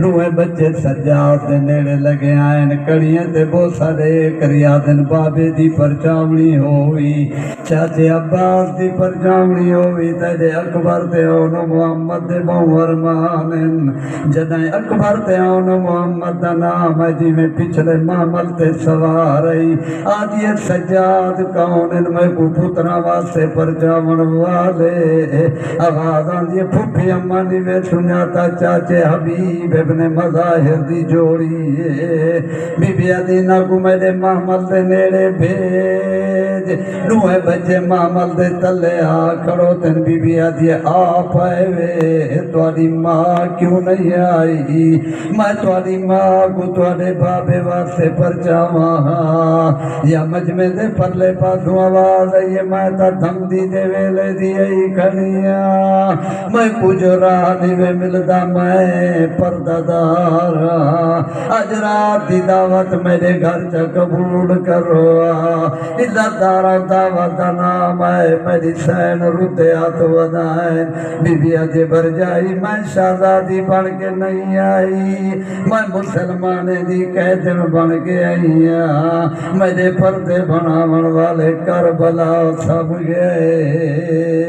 روئے بچے سجاد دے نیڑے لگے آئین کڑیاں تے بوسا دے کریا دن بابے دی پرچاونی ہوئی چاچے عباس دی پرچاونی ہوئی تے اکبر تے اونو محمد دے ورمانن جدائیں اکبر تے اونو محمد دا نام ہے جی میں پچھلے معمل تے سوارئی آدھی سجاد کونن میں کو پترہ واسے پرچاون والے آغاز آندھی پھوپی امانی میں سنیاتا چاچے حبیب ابن مظاہر دی جوڑی بی بی عدینہ کو میرے محمل دے نیڑے بھیج نوے بچے محمل دے تلے آ کھڑو تن بی بی عدی آپ آئے وے تواری ماں کیوں نہیں آئی میں تواری ماں کو توارے بابے واسے پرچاواں یا مجمع دے پرلے پاسوں آواز ہے میں تا دھم دی دے ویلے دی ای کھڑیاں میں کچھ راہ دیوے ملدا میں پردہ دارا آج رات دی دعوت میرے گھر چا قبول کرو عزت دارا دعوت دا نام ہے میری سین رتے آت ودائن بی بی آجے بھر جائی میں شہزادی بن کے نہیں آئی میں مسلمانے دی قیدن بن کے آئی میرے پردے بناون والے کربلا سب گئے